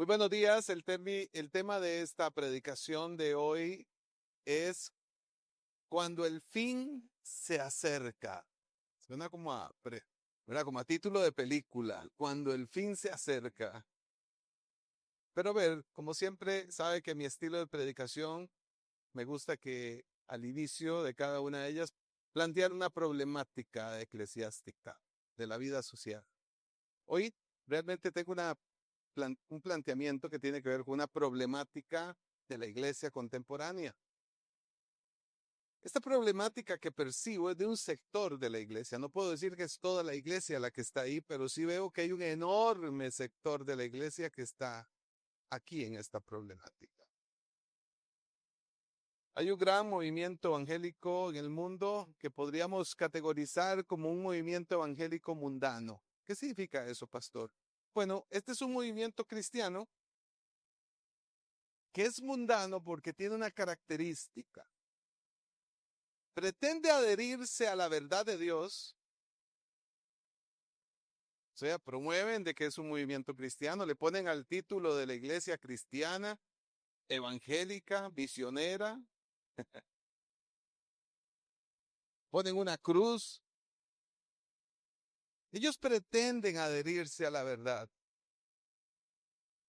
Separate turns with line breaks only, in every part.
Muy buenos días. El tema de esta predicación de hoy es cuando el fin se acerca. Suena como ¿verdad? Como a título de película, cuando el fin se acerca. Pero a ver, como siempre, sabe que mi estilo de predicación me gusta que al inicio de cada una de ellas plantear una problemática eclesiástica de la vida social. Hoy realmente tengo un planteamiento que tiene que ver con una problemática de la iglesia contemporánea. Esta problemática que percibo es de un sector de la iglesia. No puedo decir que es toda la iglesia la que está ahí, pero sí veo que hay un enorme sector de la iglesia que está aquí en esta problemática. Hay un gran movimiento evangélico en el mundo que podríamos categorizar como un movimiento evangélico mundano. ¿Qué significa eso, pastor? Bueno, este es un movimiento cristiano que es mundano porque tiene una característica. Pretende adherirse a la verdad de Dios, o sea, promueven de que es un movimiento cristiano, le ponen al título de la iglesia cristiana, evangélica, misionera, ponen una cruz. Ellos pretenden adherirse a la verdad,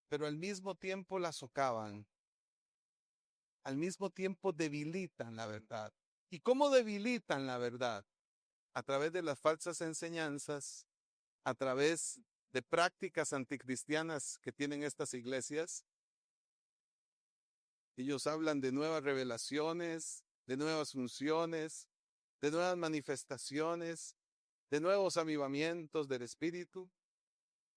pero al mismo tiempo la socavan, al mismo tiempo debilitan la verdad. ¿Y cómo debilitan la verdad? A través de las falsas enseñanzas, a través de prácticas anticristianas que tienen estas iglesias. Ellos hablan de nuevas revelaciones, de nuevas funciones, de nuevas manifestaciones, de nuevos avivamientos del Espíritu.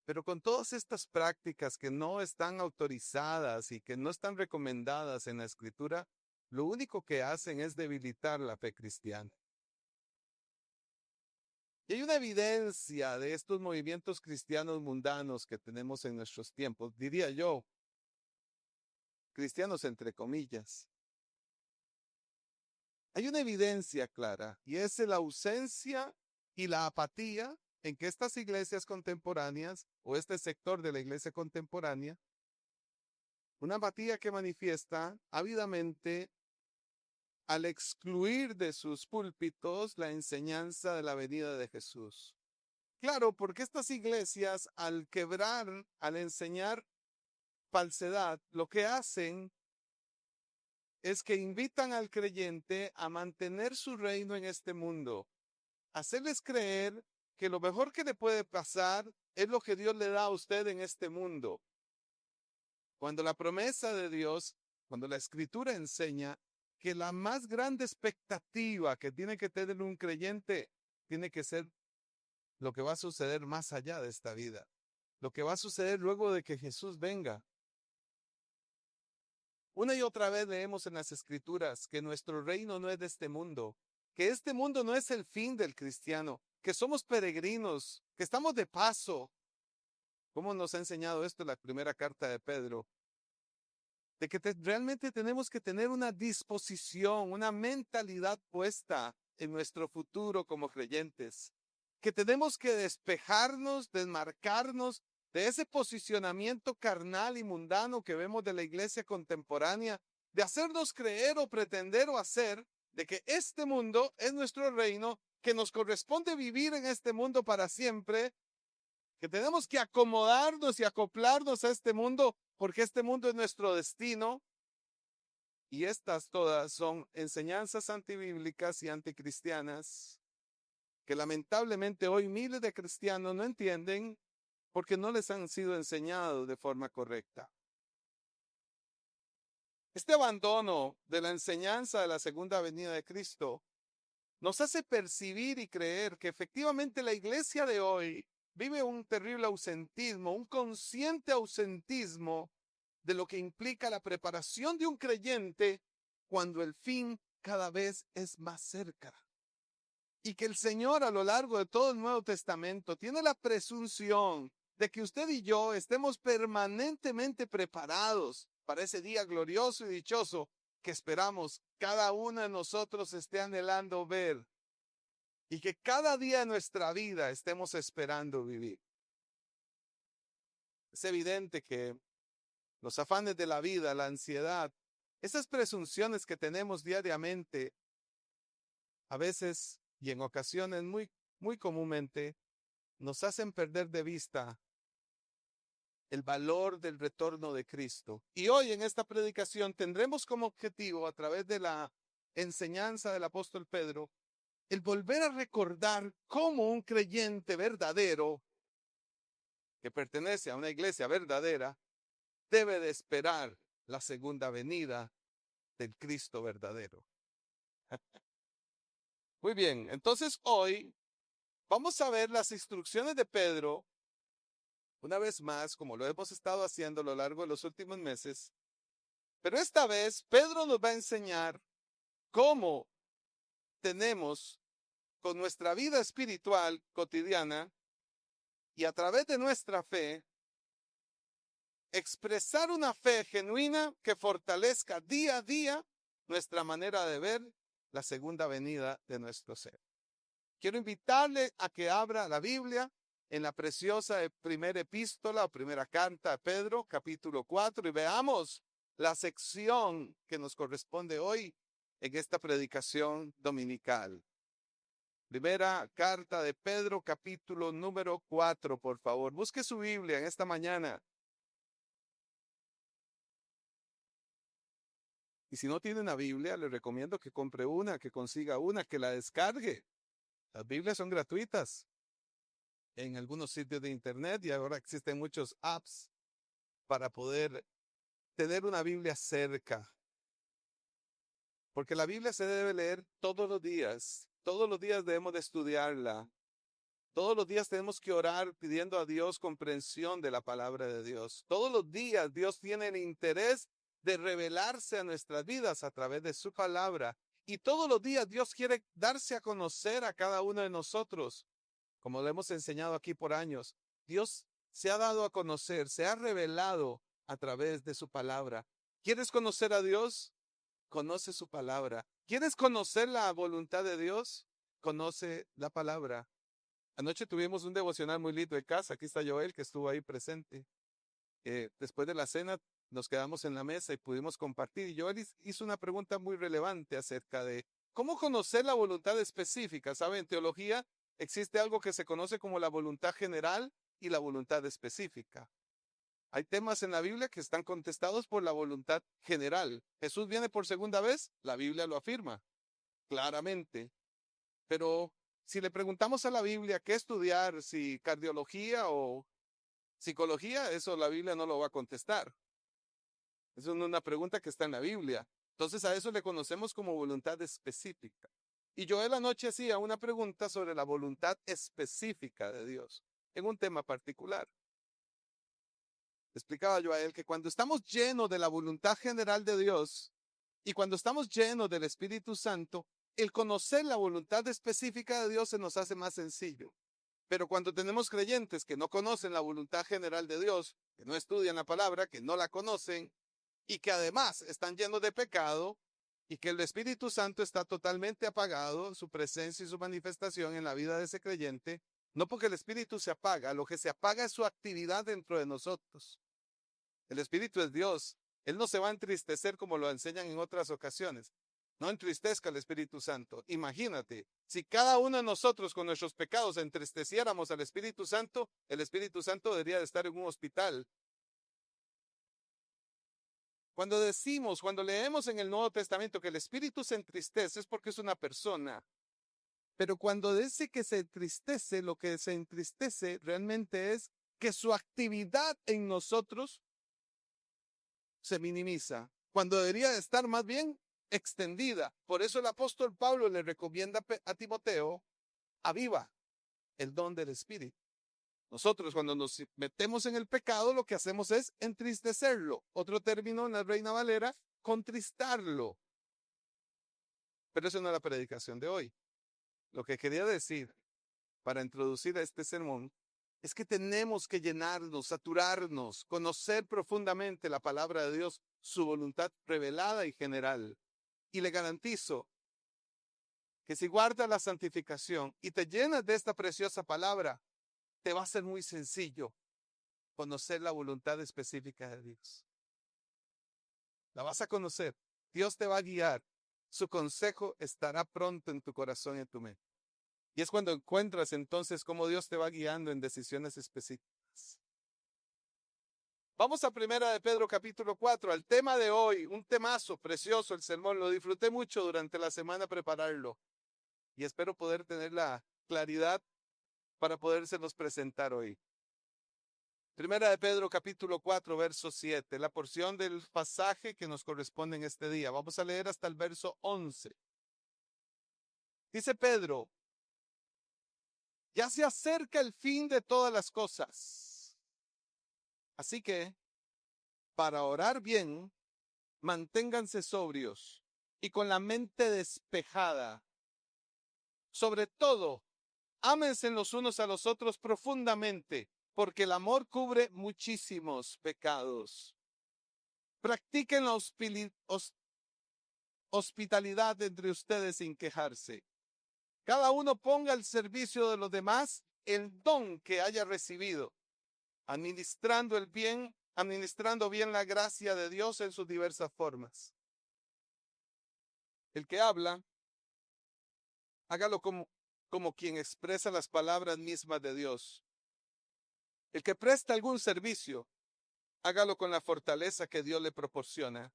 Pero con todas estas prácticas que no están autorizadas y que no están recomendadas en la Escritura, lo único que hacen es debilitar la fe cristiana. Y hay una evidencia de estos movimientos cristianos mundanos que tenemos en nuestros tiempos, diría yo, cristianos entre comillas. Hay una evidencia clara y es la ausencia y la apatía en que estas iglesias contemporáneas o este sector de la iglesia contemporánea, una apatía que manifiesta ávidamente al excluir de sus púlpitos la enseñanza de la venida de Jesús. Claro, porque estas iglesias al quebrar, al enseñar falsedad, lo que hacen es que invitan al creyente a mantener su reino en este mundo, hacerles creer que lo mejor que le puede pasar es lo que Dios le da a usted en este mundo. Cuando la promesa de Dios, cuando la escritura enseña que la más grande expectativa que tiene que tener un creyente tiene que ser lo que va a suceder más allá de esta vida, lo que va a suceder luego de que Jesús venga. Una y otra vez leemos en las escrituras que nuestro reino no es de este mundo, que este mundo no es el fin del cristiano, que somos peregrinos, que estamos de paso. ¿Cómo nos ha enseñado esto la primera carta de Pedro? De que realmente tenemos que tener una disposición, una mentalidad puesta en nuestro futuro como creyentes, que tenemos que despejarnos, desmarcarnos de ese posicionamiento carnal y mundano que vemos de la iglesia contemporánea, de hacernos creer o pretender o hacer de que este mundo es nuestro reino, que nos corresponde vivir en este mundo para siempre, que tenemos que acomodarnos y acoplarnos a este mundo porque este mundo es nuestro destino. Y estas todas son enseñanzas antibíblicas y anticristianas que lamentablemente hoy miles de cristianos no entienden porque no les han sido enseñados de forma correcta. Este abandono de la enseñanza de la segunda venida de Cristo nos hace percibir y creer que efectivamente la iglesia de hoy vive un terrible ausentismo, un consciente ausentismo de lo que implica la preparación de un creyente cuando el fin cada vez es más cerca. Y que el Señor a lo largo de todo el Nuevo Testamento tiene la presunción de que usted y yo estemos permanentemente preparados para ese día glorioso y dichoso que esperamos cada uno de nosotros esté anhelando ver y que cada día de nuestra vida estemos esperando vivir. Es evidente que los afanes de la vida, la ansiedad, esas presunciones que tenemos diariamente, a veces y en ocasiones muy comúnmente, nos hacen perder de vista el valor del retorno de Cristo. Y hoy en esta predicación tendremos como objetivo, a través de la enseñanza del apóstol Pedro, el volver a recordar cómo un creyente verdadero, que pertenece a una iglesia verdadera, debe de esperar la segunda venida del Cristo verdadero. Muy bien, entonces hoy vamos a ver las instrucciones de Pedro, una vez más, como lo hemos estado haciendo a lo largo de los últimos meses, pero esta vez Pedro nos va a enseñar cómo tenemos con nuestra vida espiritual cotidiana y a través de nuestra fe, expresar una fe genuina que fortalezca día a día nuestra manera de ver la segunda venida de nuestro ser. Quiero invitarle a que abra la Biblia en la preciosa primera epístola o primera carta de Pedro, capítulo 4, y veamos la sección que nos corresponde hoy en esta predicación dominical. Primera carta de Pedro, capítulo número 4, por favor. Busque su Biblia en esta mañana. Y si no tiene una Biblia, le recomiendo que compre una, que consiga una, que la descargue. Las Biblias son gratuitas en algunos sitios de internet y ahora existen muchos apps para poder tener una Biblia cerca. Porque la Biblia se debe leer todos los días. Todos los días debemos de estudiarla. Todos los días tenemos que orar pidiendo a Dios comprensión de la palabra de Dios. Todos los días Dios tiene el interés de revelarse a nuestras vidas a través de su palabra. Y todos los días Dios quiere darse a conocer a cada uno de nosotros. Como lo hemos enseñado aquí por años, Dios se ha dado a conocer, se ha revelado a través de su palabra. ¿Quieres conocer a Dios? Conoce su palabra. ¿Quieres conocer la voluntad de Dios? Conoce la palabra. Anoche tuvimos un devocional muy lindo en casa. Aquí está Joel, que estuvo ahí presente. Después de la cena nos quedamos en la mesa y pudimos compartir. Y Joel hizo una pregunta muy relevante acerca de cómo conocer la voluntad específica. ¿Sabe? En teología existe algo que se conoce como la voluntad general y la voluntad específica. Hay temas en la Biblia que están contestados por la voluntad general. Jesús viene por segunda vez, la Biblia lo afirma claramente. Pero si le preguntamos a la Biblia qué estudiar, si cardiología o psicología, eso la Biblia no lo va a contestar. Eso no es una pregunta que está en la Biblia. Entonces a eso le conocemos como voluntad específica. Y Joel anoche hacía una pregunta sobre la voluntad específica de Dios en un tema particular. Explicaba yo a él que cuando estamos llenos de la voluntad general de Dios y cuando estamos llenos del Espíritu Santo, el conocer la voluntad específica de Dios se nos hace más sencillo. Pero cuando tenemos creyentes que no conocen la voluntad general de Dios, que no estudian la palabra, que no la conocen y que además están llenos de pecado y que el Espíritu Santo está totalmente apagado, su presencia y su manifestación en la vida de ese creyente, no porque el Espíritu se apaga, lo que se apaga es su actividad dentro de nosotros. El Espíritu es Dios. Él no se va a entristecer como lo enseñan en otras ocasiones. No entristezca al Espíritu Santo. Imagínate, si cada uno de nosotros con nuestros pecados entristeciéramos al Espíritu Santo, el Espíritu Santo debería de estar en un hospital. Cuando leemos en el Nuevo Testamento que el Espíritu se entristece es porque es una persona. Pero cuando dice que se entristece, lo que se entristece realmente es que su actividad en nosotros se minimiza, cuando debería de estar más bien extendida. Por eso el apóstol Pablo le recomienda a Timoteo, aviva el don del Espíritu. Nosotros cuando nos metemos en el pecado, lo que hacemos es entristecerlo. Otro término en la Reina Valera, contristarlo. Pero eso no es la predicación de hoy. Lo que quería decir para introducir a este sermón es que tenemos que llenarnos, saturarnos, conocer profundamente la palabra de Dios, su voluntad revelada y general. Y le garantizo que si guardas la santificación y te llenas de esta preciosa palabra, te va a ser muy sencillo conocer la voluntad específica de Dios. La vas a conocer. Dios te va a guiar. Su consejo estará pronto en tu corazón y en tu mente. Y es cuando encuentras entonces cómo Dios te va guiando en decisiones específicas. Vamos a Primera de Pedro capítulo 4, al tema de hoy, un temazo precioso, el sermón. Lo disfruté mucho durante la semana prepararlo y espero poder tener la claridad para podérselos presentar hoy. Primera de Pedro capítulo 4, verso 7, la porción del pasaje que nos corresponde en este día. Vamos a leer hasta el verso 11. Dice Pedro: ya se acerca el fin de todas las cosas. Así que, para orar bien, manténganse sobrios y con la mente despejada. Sobre todo, ámense los unos a los otros profundamente, porque el amor cubre muchísimos pecados. Practiquen la hospitalidad entre ustedes sin quejarse. Cada uno ponga al servicio de los demás el don que haya recibido, administrando bien la gracia de Dios en sus diversas formas. El que habla, hágalo como quien expresa las palabras mismas de Dios. El que presta algún servicio, hágalo con la fortaleza que Dios le proporciona.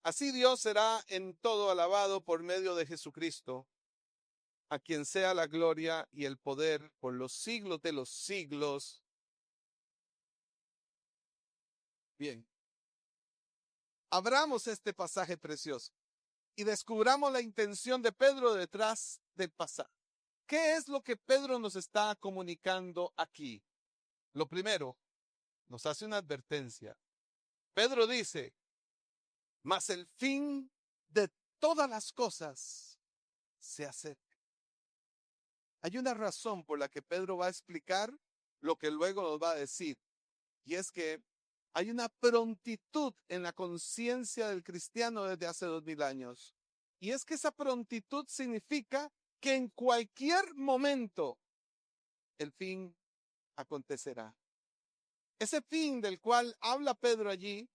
Así Dios será en todo alabado por medio de Jesucristo, a quien sea la gloria y el poder por los siglos de los siglos. Bien, abramos este pasaje precioso y descubramos la intención de Pedro detrás del pasaje. ¿Qué es lo que Pedro nos está comunicando aquí? Lo primero, nos hace una advertencia. Pedro dice: mas el fin de todas las cosas se acerca. Hay una razón por la que Pedro va a explicar lo que luego nos va a decir, y es que hay una prontitud en la conciencia del cristiano desde hace 2000 años. Y es que esa prontitud significa que en cualquier momento el fin acontecerá. Ese fin del cual habla Pedro allí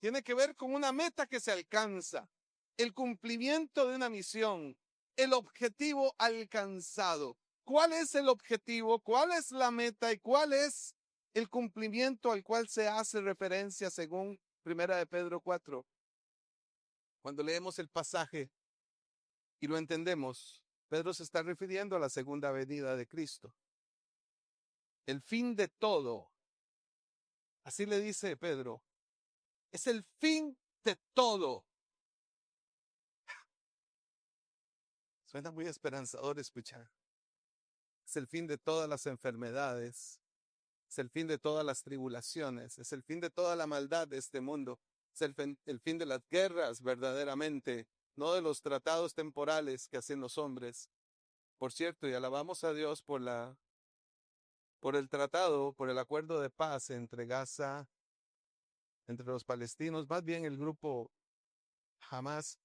tiene que ver con una meta que se alcanza, el cumplimiento de una misión, el objetivo alcanzado. ¿Cuál es el objetivo? ¿Cuál es la meta? ¿Y cuál es el cumplimiento al cual se hace referencia según Primera de Pedro 4? Cuando leemos el pasaje y lo entendemos, Pedro se está refiriendo a la segunda venida de Cristo. El fin de todo. Así le dice Pedro. Es el fin de todo. Suena muy esperanzador escuchar. Es el fin de todas las enfermedades. Es el fin de todas las tribulaciones. Es el fin de toda la maldad de este mundo. Es el fin de las guerras verdaderamente, no de los tratados temporales que hacen los hombres. Por cierto, y alabamos a Dios por el tratado, por el acuerdo de paz entre Gaza, entre los palestinos, más bien el grupo Hamas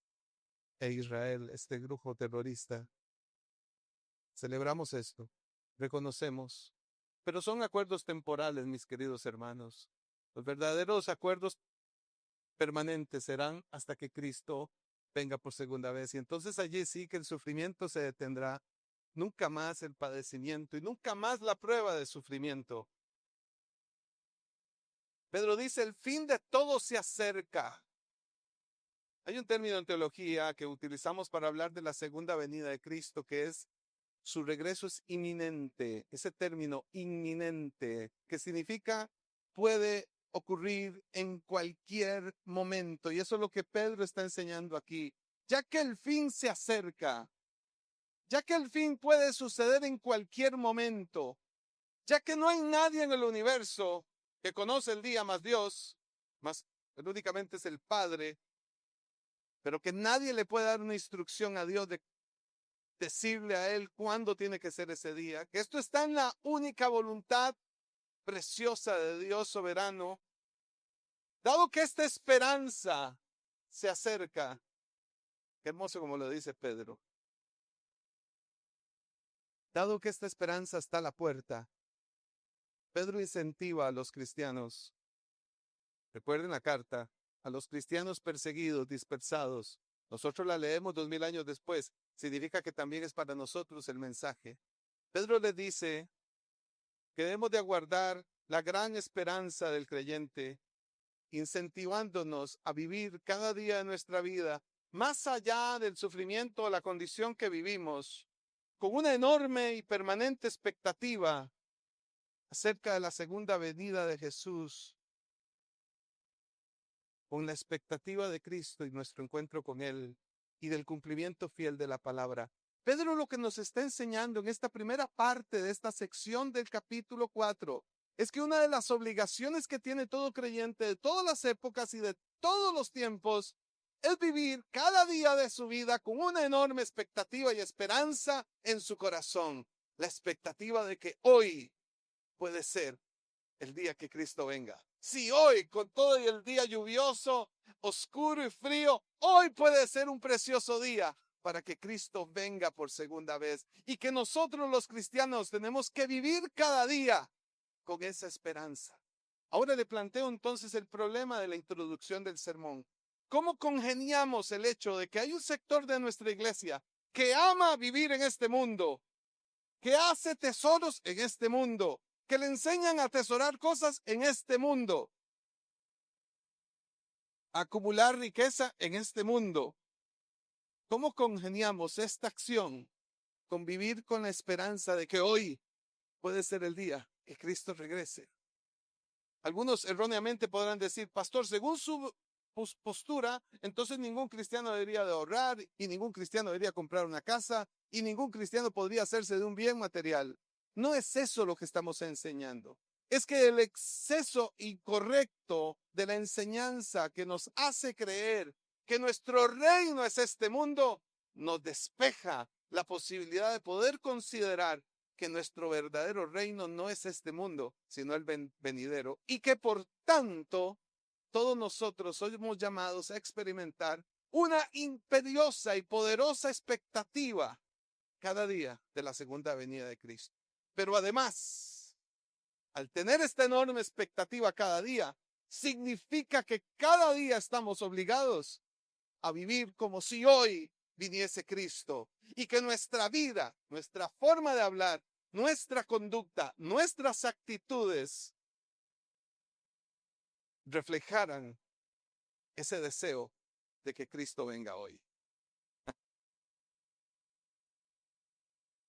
e Israel, este grupo terrorista. Celebramos esto, reconocemos, pero son acuerdos temporales, mis queridos hermanos. Los verdaderos acuerdos permanentes serán hasta que Cristo venga por segunda vez. Y entonces allí sí que el sufrimiento se detendrá, nunca más el padecimiento y nunca más la prueba de sufrimiento. Pedro dice: el fin de todo se acerca. Hay un término en teología que utilizamos para hablar de la segunda venida de Cristo, que es: su regreso es inminente. Ese término inminente, que significa puede ocurrir en cualquier momento. Y eso es lo que Pedro está enseñando aquí. Ya que el fin se acerca, ya que el fin puede suceder en cualquier momento, ya que no hay nadie en el universo que conoce el día más Dios, más él únicamente es el Padre, pero que nadie le puede dar una instrucción a Dios de decirle a él cuándo tiene que ser ese día, que esto está en la única voluntad preciosa de Dios soberano. Dado que esta esperanza se acerca, qué hermoso como lo dice Pedro, dado que esta esperanza está a la puerta, Pedro incentiva a los cristianos, recuerden la carta, a los cristianos perseguidos, dispersados. Nosotros la leemos 2000 años después. Significa que también es para nosotros el mensaje. Pedro le dice que debemos de aguardar la gran esperanza del creyente, incentivándonos a vivir cada día de nuestra vida, más allá del sufrimiento o la condición que vivimos, con una enorme y permanente expectativa acerca de la segunda venida de Jesús, con la expectativa de Cristo y nuestro encuentro con Él y del cumplimiento fiel de la palabra. Pedro lo que nos está enseñando en esta primera parte de esta sección del capítulo 4 es que una de las obligaciones que tiene todo creyente de todas las épocas y de todos los tiempos es vivir cada día de su vida con una enorme expectativa y esperanza en su corazón. La expectativa de que hoy puede ser el día que Cristo venga. Si hoy, con todo y el día lluvioso, oscuro y frío, hoy puede ser un precioso día para que Cristo venga por segunda vez. Y que nosotros los cristianos tenemos que vivir cada día con esa esperanza. Ahora le planteo entonces el problema de la introducción del sermón. ¿Cómo congeniamos el hecho de que hay un sector de nuestra iglesia que ama vivir en este mundo, que hace tesoros en este mundo, que le enseñan a atesorar cosas en este mundo, a acumular riqueza en este mundo? ¿Cómo congeniamos esta acción con vivir con la esperanza de que hoy puede ser el día que Cristo regrese? Algunos erróneamente podrán decir, pastor, según su postura, entonces ningún cristiano debería de ahorrar y ningún cristiano debería comprar una casa y ningún cristiano podría hacerse de un bien material. No es eso lo que estamos enseñando. Es que el exceso incorrecto de la enseñanza que nos hace creer que nuestro reino es este mundo, nos despeja la posibilidad de poder considerar que nuestro verdadero reino no es este mundo, sino el venidero, y que por tanto todos nosotros somos llamados a experimentar una imperiosa y poderosa expectativa cada día de la segunda venida de Cristo. Pero además, al tener esta enorme expectativa cada día, significa que cada día estamos obligados a vivir como si hoy viniese Cristo y que nuestra vida, nuestra forma de hablar, nuestra conducta, nuestras actitudes reflejaran ese deseo de que Cristo venga hoy.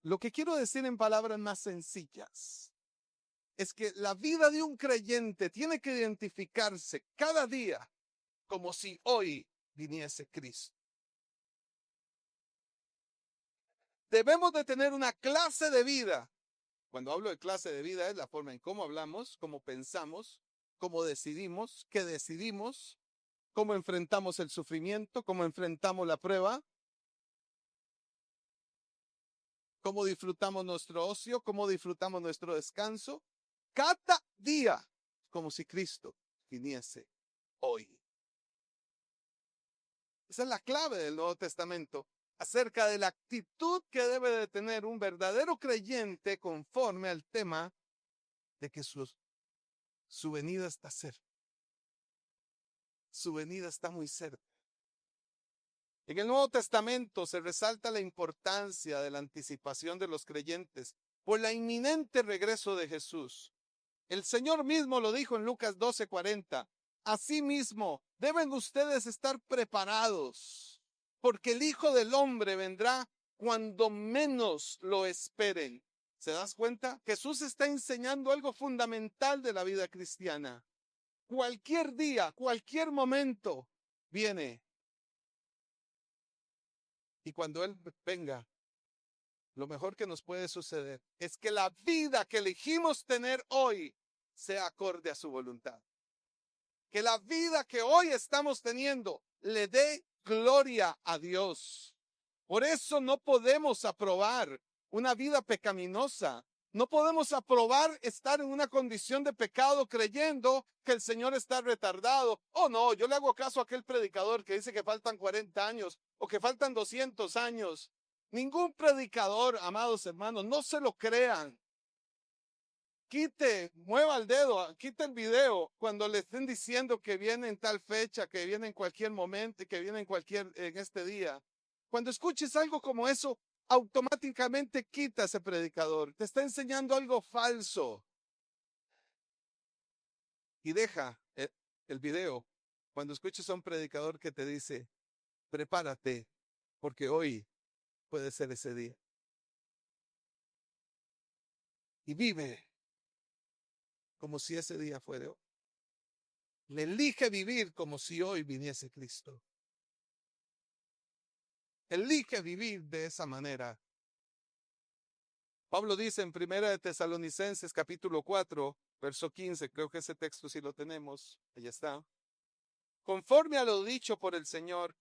Lo que quiero decir en palabras más sencillas es que la vida de un creyente tiene que identificarse cada día como si hoy viniese Cristo. Debemos de tener una clase de vida. Cuando hablo de clase de vida es la forma en cómo hablamos, cómo pensamos, cómo decidimos, qué decidimos, cómo enfrentamos el sufrimiento, cómo enfrentamos la prueba, cómo disfrutamos nuestro ocio, cómo disfrutamos nuestro descanso. Cada día, como si Cristo viniese hoy. Esa es la clave del Nuevo Testamento acerca de la actitud que debe de tener un verdadero creyente conforme al tema de que su venida está cerca. Su venida está muy cerca. En el Nuevo Testamento se resalta la importancia de la anticipación de los creyentes por la inminente regreso de Jesús. El Señor mismo lo dijo en Lucas 12:40. Asimismo, deben ustedes estar preparados, porque el Hijo del Hombre vendrá cuando menos lo esperen. ¿Se das cuenta? Jesús está enseñando algo fundamental de la vida cristiana. Cualquier día, cualquier momento viene. Y cuando Él venga, lo mejor que nos puede suceder es que la vida que elegimos tener hoy sea acorde a su voluntad. Que la vida que hoy estamos teniendo le dé gloria a Dios. Por eso no podemos aprobar una vida pecaminosa. No podemos aprobar estar en una condición de pecado creyendo que el Señor está retardado. Oh, no, yo le hago caso a aquel predicador que dice que faltan 40 años o que faltan 200 años. Ningún predicador, amados hermanos, no se lo crean. mueva el dedo, quite el video cuando le estén diciendo que viene en tal fecha, que viene en cualquier momento, que viene en este día. Cuando escuches algo como eso, automáticamente quita ese predicador. Te está enseñando algo falso. Y deja el video cuando escuches a un predicador que te dice, prepárate, porque hoy puede ser ese día. Y vive como si ese día fuera hoy. Le elige vivir como si hoy viniese Cristo. Elige vivir de esa manera. Pablo dice en Primera de Tesalonicenses capítulo 4, verso 15, creo que ese texto sí lo tenemos, ahí está. Conforme a lo dicho por el Señor,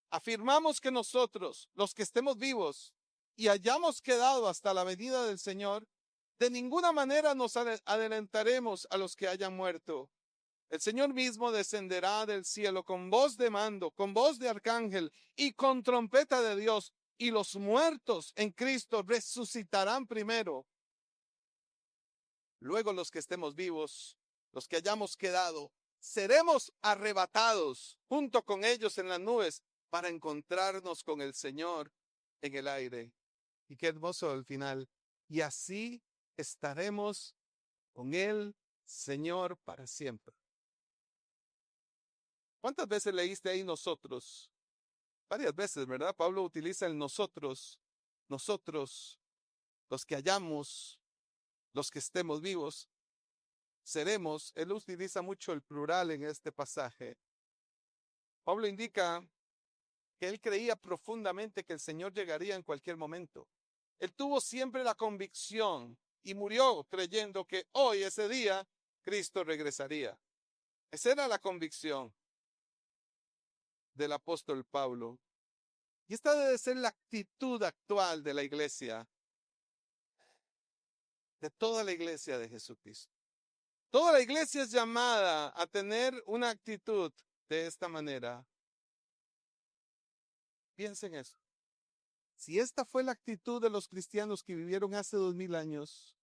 afirmamos que nosotros, los que estemos vivos y hayamos quedado hasta la venida del Señor, de ninguna manera nos adelantaremos a los que hayan muerto. El Señor mismo descenderá del cielo con voz de mando, con voz de arcángel y con trompeta de Dios, y los muertos en Cristo resucitarán primero. Luego los que estemos vivos, los que hayamos quedado, seremos arrebatados junto con ellos en las nubes para encontrarnos con el Señor en el aire. Y qué hermoso el final. Y así estaremos con el Señor para siempre. ¿Cuántas veces leíste ahí nosotros? Varias veces, ¿verdad? Pablo utiliza el nosotros, los que hallamos, los que estemos vivos, seremos. Él utiliza mucho el plural en este pasaje. Pablo indica que él creía profundamente que el Señor llegaría en cualquier momento. Él tuvo siempre la convicción y murió creyendo que hoy, ese día, Cristo regresaría. Esa era la convicción del apóstol Pablo. Y esta debe ser la actitud actual de la iglesia, de toda la iglesia de Jesucristo. Toda la iglesia es llamada a tener una actitud de esta manera. Piensen eso. Si esta fue la actitud de los cristianos que vivieron hace 2000 años,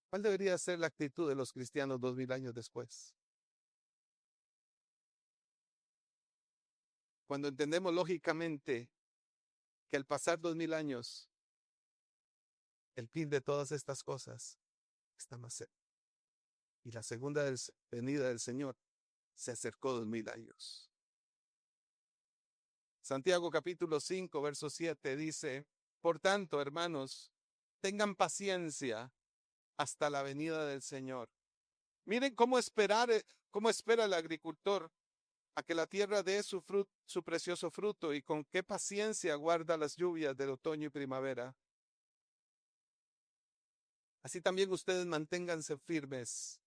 ¿cuál debería ser la actitud de los cristianos 2000 años después? Cuando entendemos lógicamente que al pasar 2000 años, el fin de todas estas cosas está más cerca. Y la segunda venida del Señor se acercó 2000 años. Santiago capítulo 5, verso 7 dice, por tanto, hermanos, tengan paciencia hasta la venida del Señor. Miren cómo espera el agricultor a que la tierra dé su precioso fruto y con qué paciencia guarda las lluvias del otoño y primavera. Así también ustedes manténganse firmes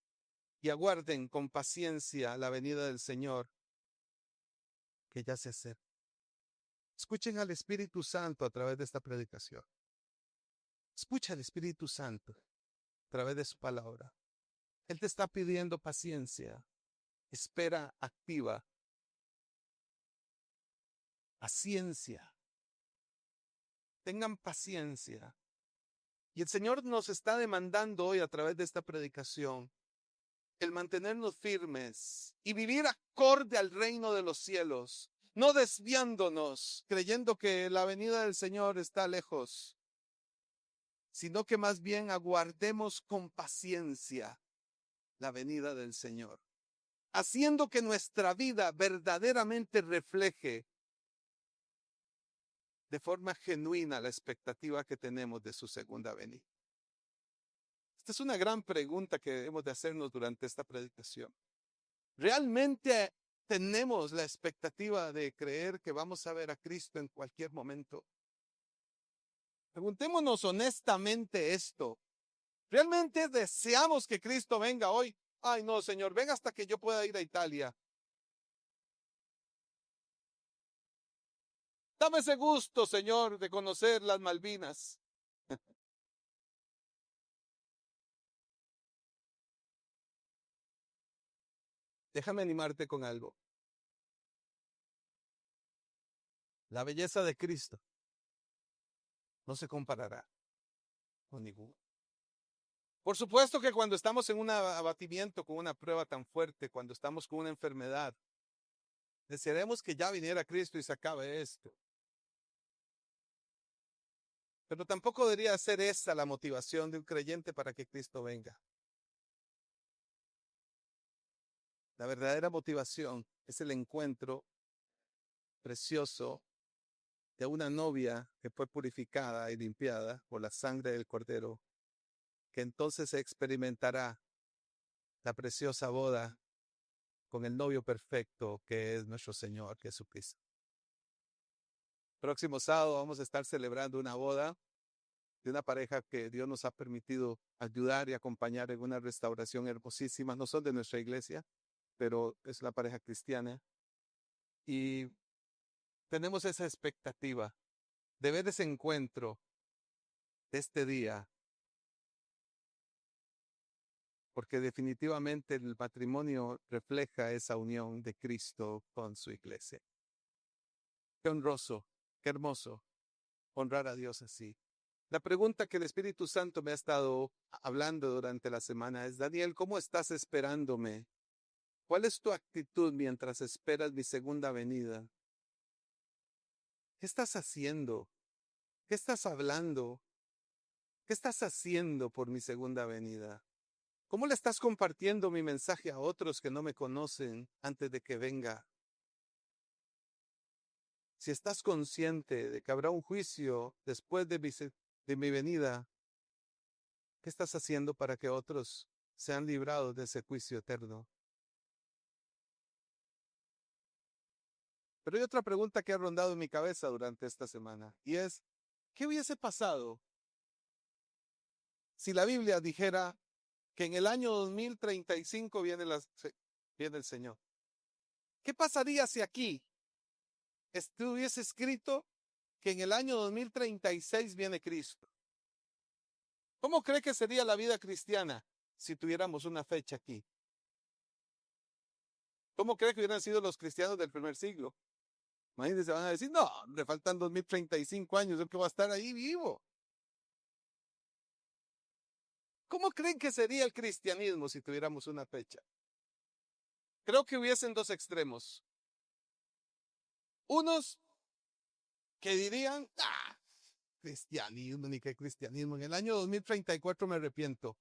y aguarden con paciencia la venida del Señor, que ya se acerca. Escuchen al Espíritu Santo a través de esta predicación. Escucha al Espíritu Santo a través de su palabra. Él te está pidiendo paciencia, espera activa, paciencia. Tengan paciencia. Y el Señor nos está demandando hoy a través de esta predicación el mantenernos firmes y vivir acorde al reino de los cielos, no desviándonos, creyendo que la venida del Señor está lejos, sino que más bien aguardemos con paciencia la venida del Señor, haciendo que nuestra vida verdaderamente refleje de forma genuina la expectativa que tenemos de su segunda venida. Esta es una gran pregunta que debemos de hacernos durante esta predicación. ¿Realmente tenemos la expectativa de creer que vamos a ver a Cristo en cualquier momento? Preguntémonos honestamente esto. ¿Realmente deseamos que Cristo venga hoy? Ay, no, Señor, ven hasta que yo pueda ir a Italia. Dame ese gusto, Señor, de conocer las Malvinas. Déjame animarte con algo. La belleza de Cristo no se comparará con ninguno. Por supuesto que cuando estamos en un abatimiento, con una prueba tan fuerte, cuando estamos con una enfermedad, desearemos que ya viniera Cristo y se acabe esto. Pero tampoco debería ser esta la motivación de un creyente para que Cristo venga. La verdadera motivación es el encuentro precioso de una novia que fue purificada y limpiada por la sangre del Cordero, que entonces se experimentará la preciosa boda con el novio perfecto que es nuestro Señor Jesucristo. Próximo sábado vamos a estar celebrando una boda de una pareja que Dios nos ha permitido ayudar y acompañar en una restauración hermosísima. No son de nuestra iglesia, pero es la pareja cristiana. Y tenemos esa expectativa de ver ese encuentro de este día, porque definitivamente el matrimonio refleja esa unión de Cristo con su iglesia. Qué honroso, qué hermoso honrar a Dios así. La pregunta que el Espíritu Santo me ha estado hablando durante la semana es: Daniel, ¿cómo estás esperándome? ¿Cuál es tu actitud mientras esperas mi segunda venida? ¿Qué estás haciendo? ¿Qué estás hablando? ¿Qué estás haciendo por mi segunda venida? ¿Cómo le estás compartiendo mi mensaje a otros que no me conocen antes de que venga? Si estás consciente de que habrá un juicio después de mi venida, ¿qué estás haciendo para que otros sean librados de ese juicio eterno? Pero hay otra pregunta que ha rondado en mi cabeza durante esta semana, y es: ¿qué hubiese pasado si la Biblia dijera que en el año 2035 viene el Señor? ¿Qué pasaría si aquí estuviese escrito que en el año 2036 viene Cristo? ¿Cómo cree que sería la vida cristiana si tuviéramos una fecha aquí? ¿Cómo cree que hubieran sido los cristianos del primer siglo? Imagínense, van a decir: no, le faltan 2035 años, yo que voy a estar ahí vivo. ¿Cómo creen que sería el cristianismo si tuviéramos una fecha? Creo que hubiesen dos extremos. Unos que dirían: cristianismo, ni qué cristianismo, en el año 2034 me arrepiento.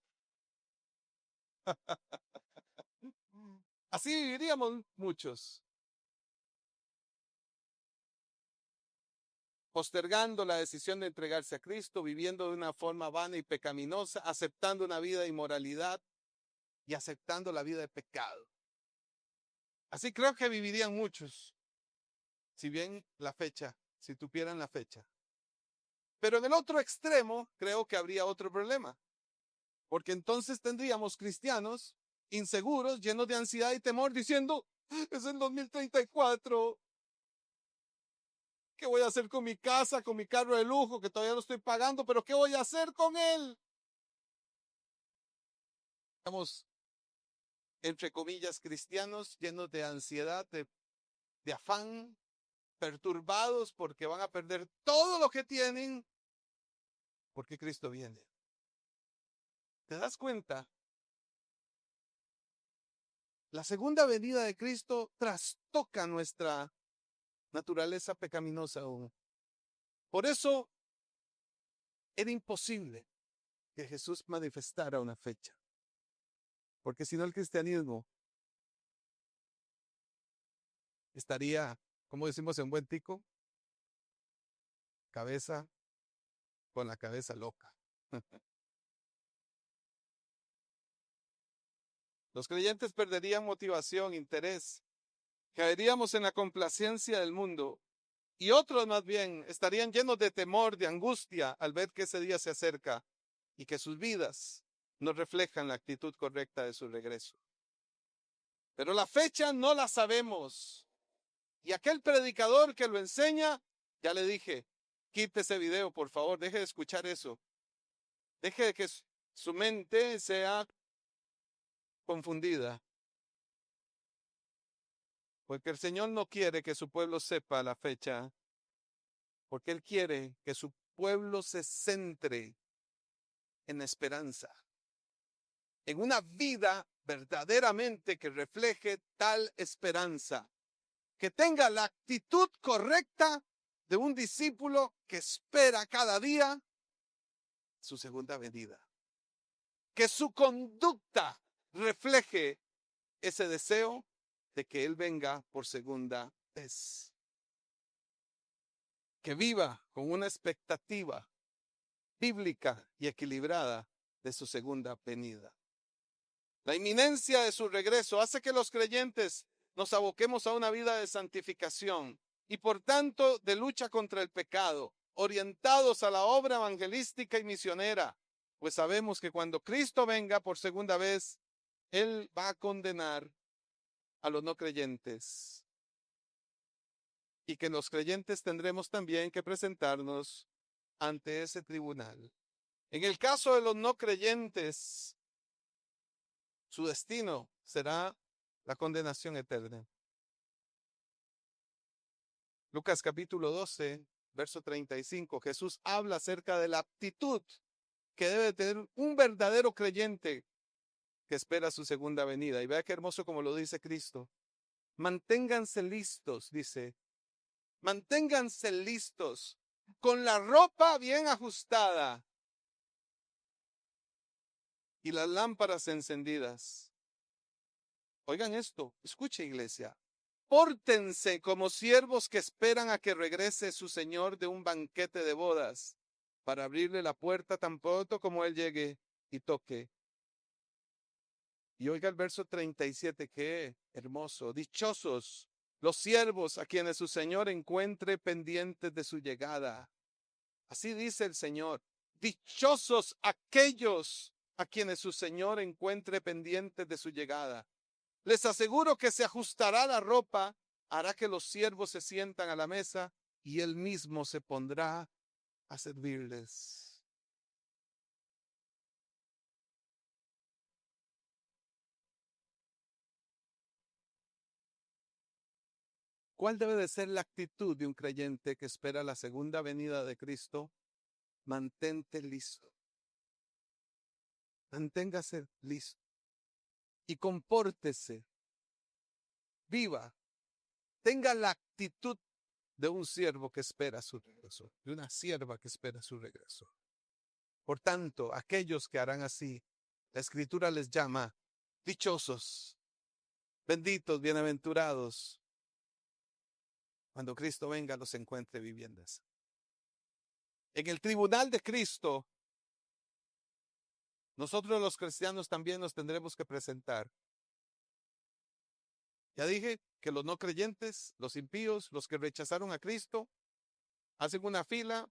Así viviríamos muchos, postergando la decisión de entregarse a Cristo, viviendo de una forma vana y pecaminosa, aceptando una vida de inmoralidad y aceptando la vida de pecado. Así creo que vivirían muchos, si bien la fecha, si tuvieran la fecha. Pero en el otro extremo, creo que habría otro problema, porque entonces tendríamos cristianos inseguros, llenos de ansiedad y temor, diciendo: es el 2034. ¿Qué voy a hacer con mi casa, con mi carro de lujo que todavía no estoy pagando? Pero ¿qué voy a hacer con él? Estamos, entre comillas, cristianos llenos de ansiedad, de afán, perturbados porque van a perder todo lo que tienen porque Cristo viene. ¿Te das cuenta? La segunda venida de Cristo trastoca nuestra naturaleza pecaminosa aún. Por eso era imposible que Jesús manifestara una fecha, porque si no el cristianismo estaría, como decimos en buen tico, cabeza con la cabeza loca. Los creyentes perderían motivación, interés, caeríamos en la complacencia del mundo, y otros más bien estarían llenos de temor, de angustia al ver que ese día se acerca y que sus vidas no reflejan la actitud correcta de su regreso. Pero la fecha no la sabemos. Y aquel predicador que lo enseña, ya le dije: quite ese video, por favor, deje de escuchar eso. Deje de que su mente sea confundida. Porque el Señor no quiere que su pueblo sepa la fecha, porque Él quiere que su pueblo se centre en esperanza, en una vida verdaderamente que refleje tal esperanza, que tenga la actitud correcta de un discípulo que espera cada día su segunda venida. Que su conducta refleje ese deseo de que Él venga por segunda vez. Que viva con una expectativa bíblica y equilibrada de su segunda venida. La inminencia de su regreso hace que los creyentes nos aboquemos a una vida de santificación y por tanto de lucha contra el pecado, orientados a la obra evangelística y misionera, pues sabemos que cuando Cristo venga por segunda vez, Él va a condenar a los no creyentes y que los creyentes tendremos también que presentarnos ante ese tribunal. En el caso de los no creyentes, su destino será la condenación eterna. Lucas capítulo 12, verso 35, Jesús habla acerca de la aptitud que debe tener un verdadero creyente que espera su segunda venida. Y vea qué hermoso como lo dice Cristo. Manténganse listos, dice. Manténganse listos con la ropa bien ajustada y las lámparas encendidas. Oigan esto, escuche iglesia. Pórtense como siervos que esperan a que regrese su señor de un banquete de bodas, para abrirle la puerta tan pronto como él llegue y toque. Y oiga el verso 37, qué hermoso. Dichosos los siervos a quienes su señor encuentre pendientes de su llegada. Así dice el Señor. Dichosos aquellos a quienes su señor encuentre pendientes de su llegada. Les aseguro que se ajustará la ropa, hará que los siervos se sientan a la mesa y él mismo se pondrá a servirles. ¿Cuál debe de ser la actitud de un creyente que espera la segunda venida de Cristo? Mantente listo. Manténgase listo. Y compórtese. Viva. Tenga la actitud de un siervo que espera su regreso, de una sierva que espera su regreso. Por tanto, aquellos que harán así, la Escritura les llama dichosos, benditos, bienaventurados. Cuando Cristo venga, los encuentre viviendas. En el tribunal de Cristo, nosotros los cristianos también nos tendremos que presentar. Ya dije que los no creyentes, los impíos, los que rechazaron a Cristo, hacen una fila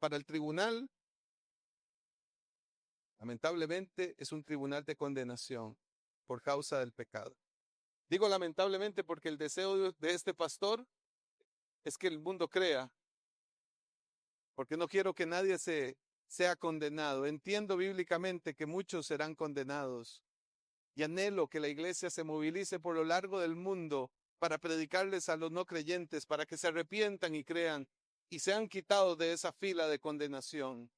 para el tribunal. Lamentablemente es un tribunal de condenación por causa del pecado. Digo lamentablemente porque el deseo de este pastor es que el mundo crea, porque no quiero que nadie sea condenado. Entiendo bíblicamente que muchos serán condenados y anhelo que la iglesia se movilice por lo largo del mundo para predicarles a los no creyentes, para que se arrepientan y crean y sean quitados de esa fila de condenación.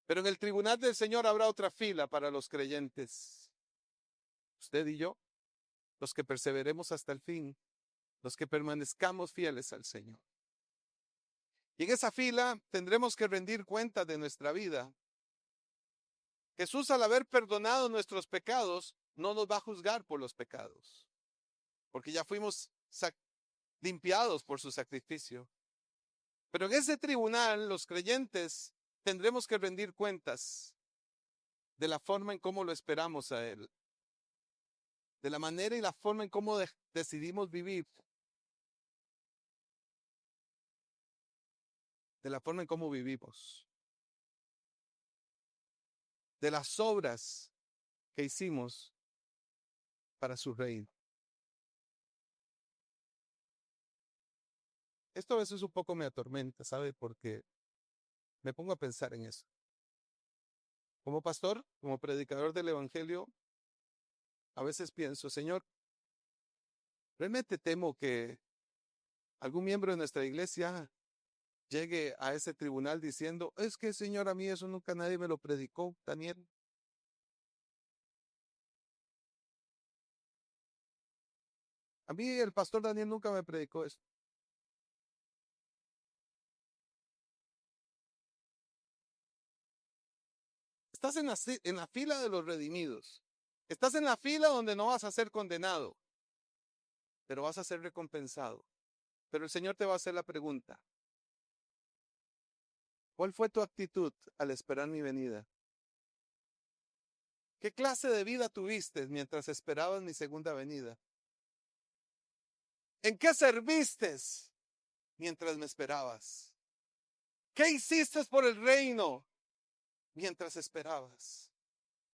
Pero en el tribunal del Señor habrá otra fila para los creyentes. Usted y yo, los que perseveremos hasta el fin, los que permanezcamos fieles al Señor. Y en esa fila tendremos que rendir cuenta de nuestra vida. Jesús, al haber perdonado nuestros pecados, no nos va a juzgar por los pecados, porque ya fuimos limpiados por su sacrificio. Pero en ese tribunal, los creyentes tendremos que rendir cuentas de la forma en cómo lo esperamos a Él, de la manera y la forma en cómo decidimos vivir, de la forma en cómo vivimos, de las obras que hicimos para su reino. Esto a veces un poco me atormenta, ¿sabe? Porque me pongo a pensar en eso. Como pastor, como predicador del Evangelio, a veces pienso, Señor, realmente temo que algún miembro de nuestra iglesia llegue a ese tribunal diciendo, es que Señor, a mí eso nunca nadie me lo predicó, Daniel. A mí el pastor Daniel nunca me predicó eso. Estás en la fila de los redimidos. Estás en la fila donde no vas a ser condenado, pero vas a ser recompensado. Pero el Señor te va a hacer la pregunta, ¿cuál fue tu actitud al esperar mi venida? ¿Qué clase de vida tuviste mientras esperabas mi segunda venida? ¿En qué serviste mientras me esperabas? ¿Qué hiciste por el reino mientras esperabas?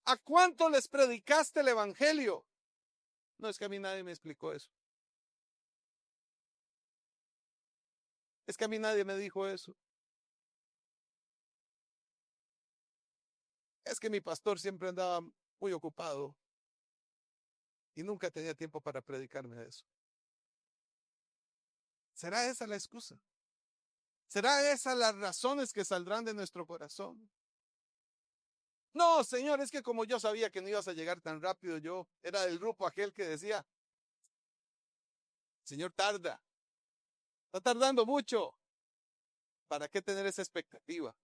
¿A cuánto les predicaste el evangelio? No, es que a mí nadie me explicó eso. Es que a mí nadie me dijo eso. Es que mi pastor siempre andaba muy ocupado y nunca tenía tiempo para predicarme eso. ¿Será esa la excusa? ¿Será esas las razones que saldrán de nuestro corazón? No, Señor, es que como yo sabía que no ibas a llegar tan rápido, yo era del grupo aquel que decía, Señor, está tardando mucho. ¿Para qué tener esa expectativa?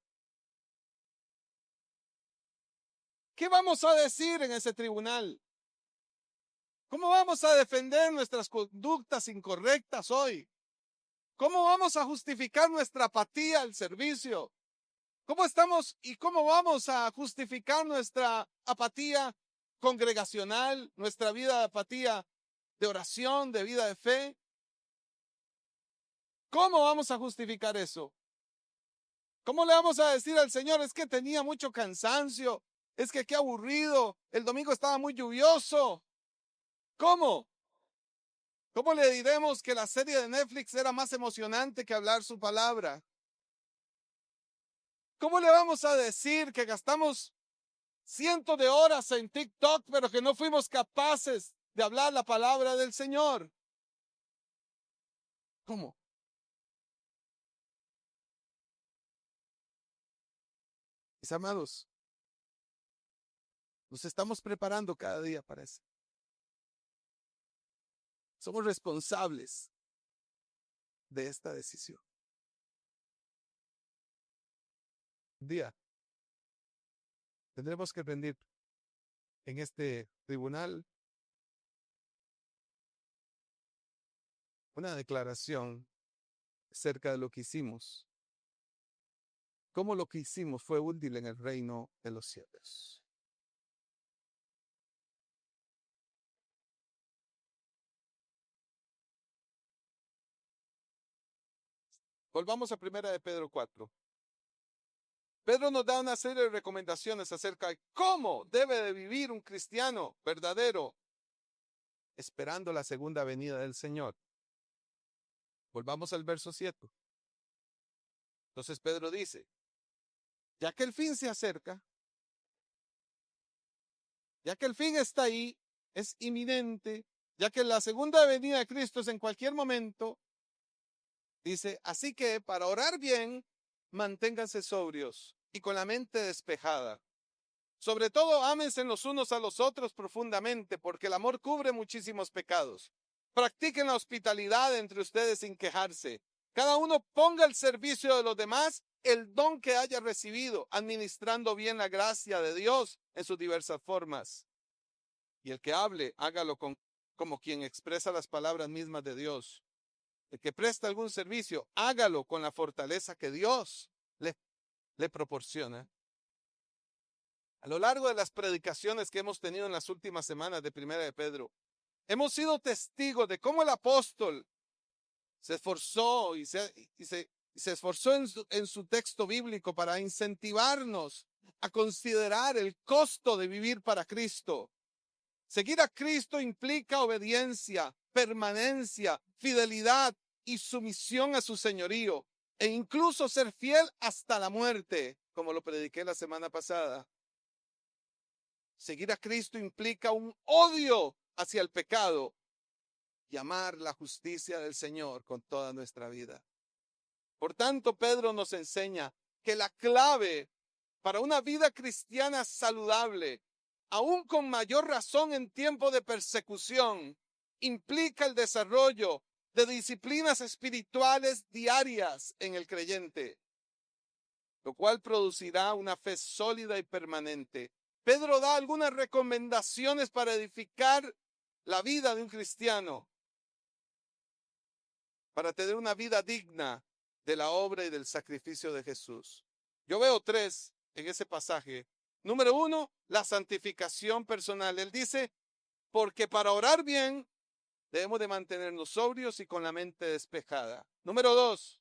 ¿Qué vamos a decir en ese tribunal? ¿Cómo vamos a defender nuestras conductas incorrectas hoy? ¿Cómo vamos a justificar nuestra apatía al servicio? ¿Cómo estamos y cómo vamos a justificar nuestra apatía congregacional, nuestra vida de apatía de oración, de vida de fe? ¿Cómo vamos a justificar eso? ¿Cómo le vamos a decir al Señor? Es que tenía mucho cansancio, es que qué aburrido, el domingo estaba muy lluvioso. ¿Cómo? ¿Cómo le diremos que la serie de Netflix era más emocionante que hablar su palabra? ¿Cómo le vamos a decir que gastamos cientos de horas en TikTok, pero que no fuimos capaces de hablar la palabra del Señor? ¿Cómo? Mis amados, nos estamos preparando cada día para eso. Somos responsables de esta decisión. Un día tendremos que rendir en este tribunal una declaración acerca de lo que hicimos, cómo lo que hicimos fue útil en el reino de los cielos. Volvamos a primera de Pedro 4. Pedro nos da una serie de recomendaciones acerca de cómo debe de vivir un cristiano verdadero esperando la segunda venida del Señor. Volvamos al verso 7. Entonces Pedro dice, ya que el fin se acerca, ya que el fin está ahí, es inminente, ya que la segunda venida de Cristo es en cualquier momento, dice, así que para orar bien, manténganse sobrios y con la mente despejada. Sobre todo, ámense los unos a los otros profundamente, porque el amor cubre muchísimos pecados. Practiquen la hospitalidad entre ustedes sin quejarse. Cada uno ponga al servicio de los demás el don que haya recibido, administrando bien la gracia de Dios en sus diversas formas. Y el que hable, hágalo como quien expresa las palabras mismas de Dios. El que presta algún servicio, hágalo con la fortaleza que Dios le proporciona. A lo largo de las predicaciones que hemos tenido en las últimas semanas de Primera de Pedro, hemos sido testigos de cómo el apóstol se esforzó y se esforzó en su texto bíblico para incentivarnos a considerar el costo de vivir para Cristo. Seguir a Cristo implica obediencia, permanencia, fidelidad y sumisión a su señorío, e incluso ser fiel hasta la muerte, como lo prediqué la semana pasada. Seguir a Cristo implica un odio hacia el pecado y amar la justicia del Señor con toda nuestra vida. Por tanto, Pedro nos enseña que la clave para una vida cristiana saludable, aún con mayor razón en tiempo de persecución, implica el desarrollo de disciplinas espirituales diarias en el creyente, lo cual producirá una fe sólida y permanente. Pedro da algunas recomendaciones para edificar la vida de un cristiano, para tener una vida digna de la obra y del sacrificio de Jesús. Yo veo 3 en ese pasaje. Número 1, la santificación personal. Él dice, porque para orar bien debemos de mantenernos sobrios y con la mente despejada. Número 2,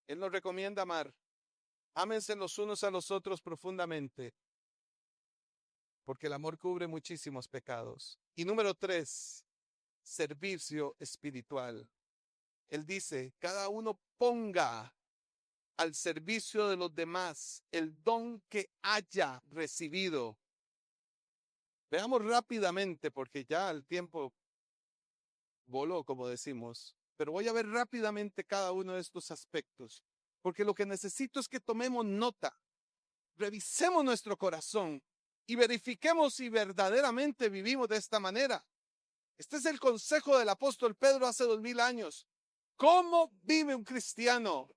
él nos recomienda amar. Ámense los unos a los otros profundamente, porque el amor cubre muchísimos pecados. Y número 3, servicio espiritual. Él dice, cada uno ponga al servicio de los demás el don que haya recibido. Veamos rápidamente, porque ya el tiempo voló, como decimos, pero voy a ver rápidamente cada uno de estos aspectos, porque lo que necesito es que tomemos nota, revisemos nuestro corazón y verifiquemos si verdaderamente vivimos de esta manera. Este es el consejo del apóstol Pedro hace 2000 años. ¿Cómo vive un cristiano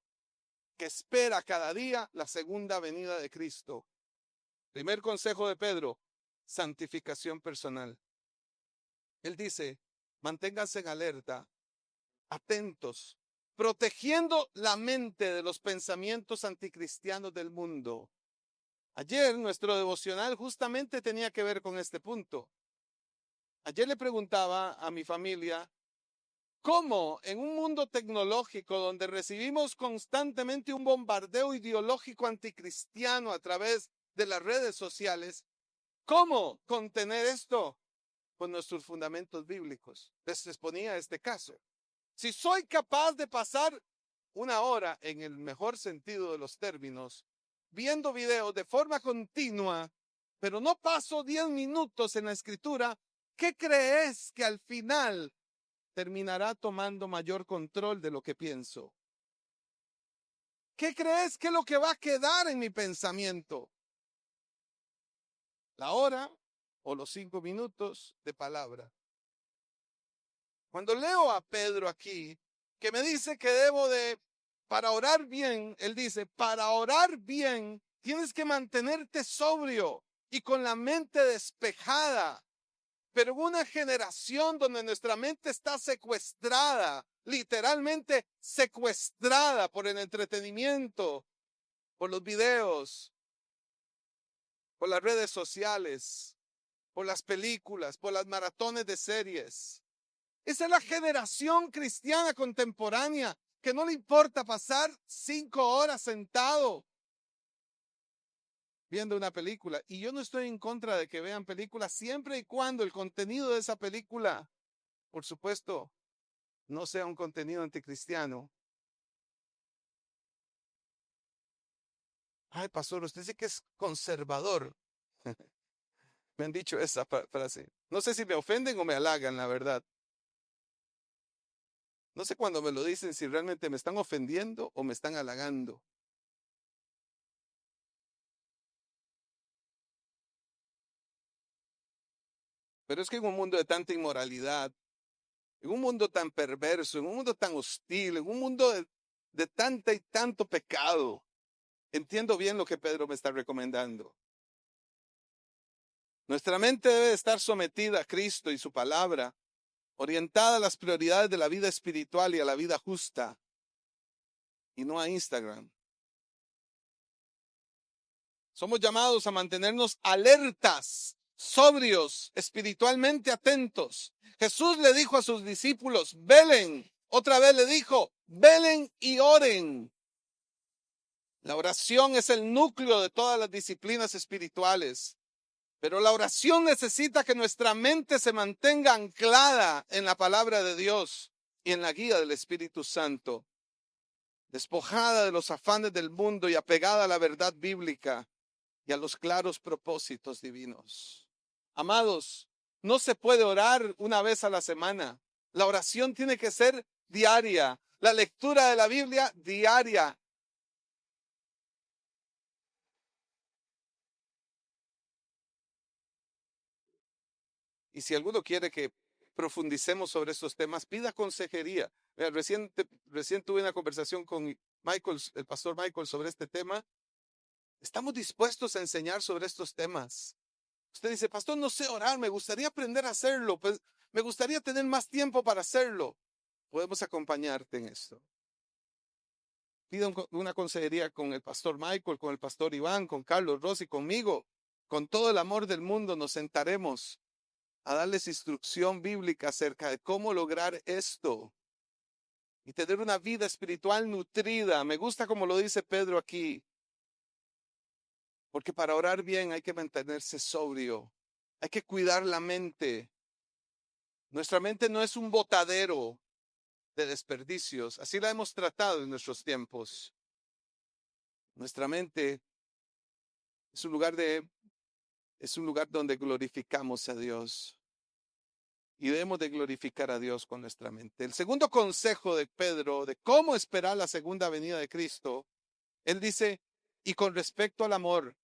que espera cada día la segunda venida de Cristo? Primer consejo de Pedro, santificación personal. Él dice, manténganse en alerta, atentos, protegiendo la mente de los pensamientos anticristianos del mundo. Ayer nuestro devocional justamente tenía que ver con este punto. Ayer le preguntaba a mi familia, ¿cómo en un mundo tecnológico donde recibimos constantemente un bombardeo ideológico anticristiano a través de las redes sociales, cómo contener esto con nuestros fundamentos bíblicos? Les exponía este caso. Si soy capaz de pasar una hora, en el mejor sentido de los términos, viendo videos de forma continua, pero no paso 10 minutos en la escritura, ¿qué crees que al final terminará tomando mayor control de lo que pienso? ¿Qué crees que es lo que va a quedar en mi pensamiento? ¿La hora o los 5 minutos de palabra? Cuando leo a Pedro aquí, que me dice que para orar bien, él dice, para orar bien tienes que mantenerte sobrio y con la mente despejada. Pero en una generación donde nuestra mente está secuestrada, literalmente secuestrada por el entretenimiento, por los videos, por las redes sociales, por las películas, por las maratones de series. Esa es la generación cristiana contemporánea que no le importa pasar 5 horas sentado viendo una película. Y yo no estoy en contra de que vean películas siempre y cuando el contenido de esa película, por supuesto, no sea un contenido anticristiano. Ay, pastor, usted dice que es conservador. Me han dicho esa frase. No sé si me ofenden o me halagan, la verdad. No sé cuando me lo dicen si realmente me están ofendiendo o me están halagando. Pero es que en un mundo de tanta inmoralidad, en un mundo tan perverso, en un mundo tan hostil, en un mundo de tanta y tanto pecado, entiendo bien lo que Pedro me está recomendando. Nuestra mente debe estar sometida a Cristo y su palabra, orientada a las prioridades de la vida espiritual y a la vida justa, y no a Instagram. Somos llamados a mantenernos alertas, sobrios, espiritualmente atentos. Jesús le dijo a sus discípulos, velen. Otra vez le dijo, velen y oren. La oración es el núcleo de todas las disciplinas espirituales. Pero la oración necesita que nuestra mente se mantenga anclada en la palabra de Dios y en la guía del Espíritu Santo. Despojada de los afanes del mundo y apegada a la verdad bíblica y a los claros propósitos divinos. Amados, no se puede orar una vez a la semana. La oración tiene que ser diaria. la lectura de la Biblia diaria. Y si alguno quiere que profundicemos sobre estos temas, pida consejería. Recién tuve una conversación con Michael, el pastor Michael, sobre este tema. Estamos dispuestos a enseñar sobre estos temas. Usted dice, pastor, no sé orar, me gustaría aprender a hacerlo, pues me gustaría tener más tiempo para hacerlo. Podemos acompañarte en esto. Pida una consejería con el pastor Michael, con el pastor Iván, con Carlos Rossi, conmigo. Con todo el amor del mundo nos sentaremos a darles instrucción bíblica acerca de cómo lograr esto y tener una vida espiritual nutrida. Me gusta como lo dice Pedro aquí, porque para orar bien hay que mantenerse sobrio, hay que cuidar la mente. Nuestra mente no es un botadero de desperdicios, así la hemos tratado en nuestros tiempos. Nuestra mente es un lugar donde glorificamos a Dios. Y debemos de glorificar a Dios con nuestra mente. El segundo consejo de Pedro de cómo esperar la segunda venida de Cristo, él dice, y con respecto al amor,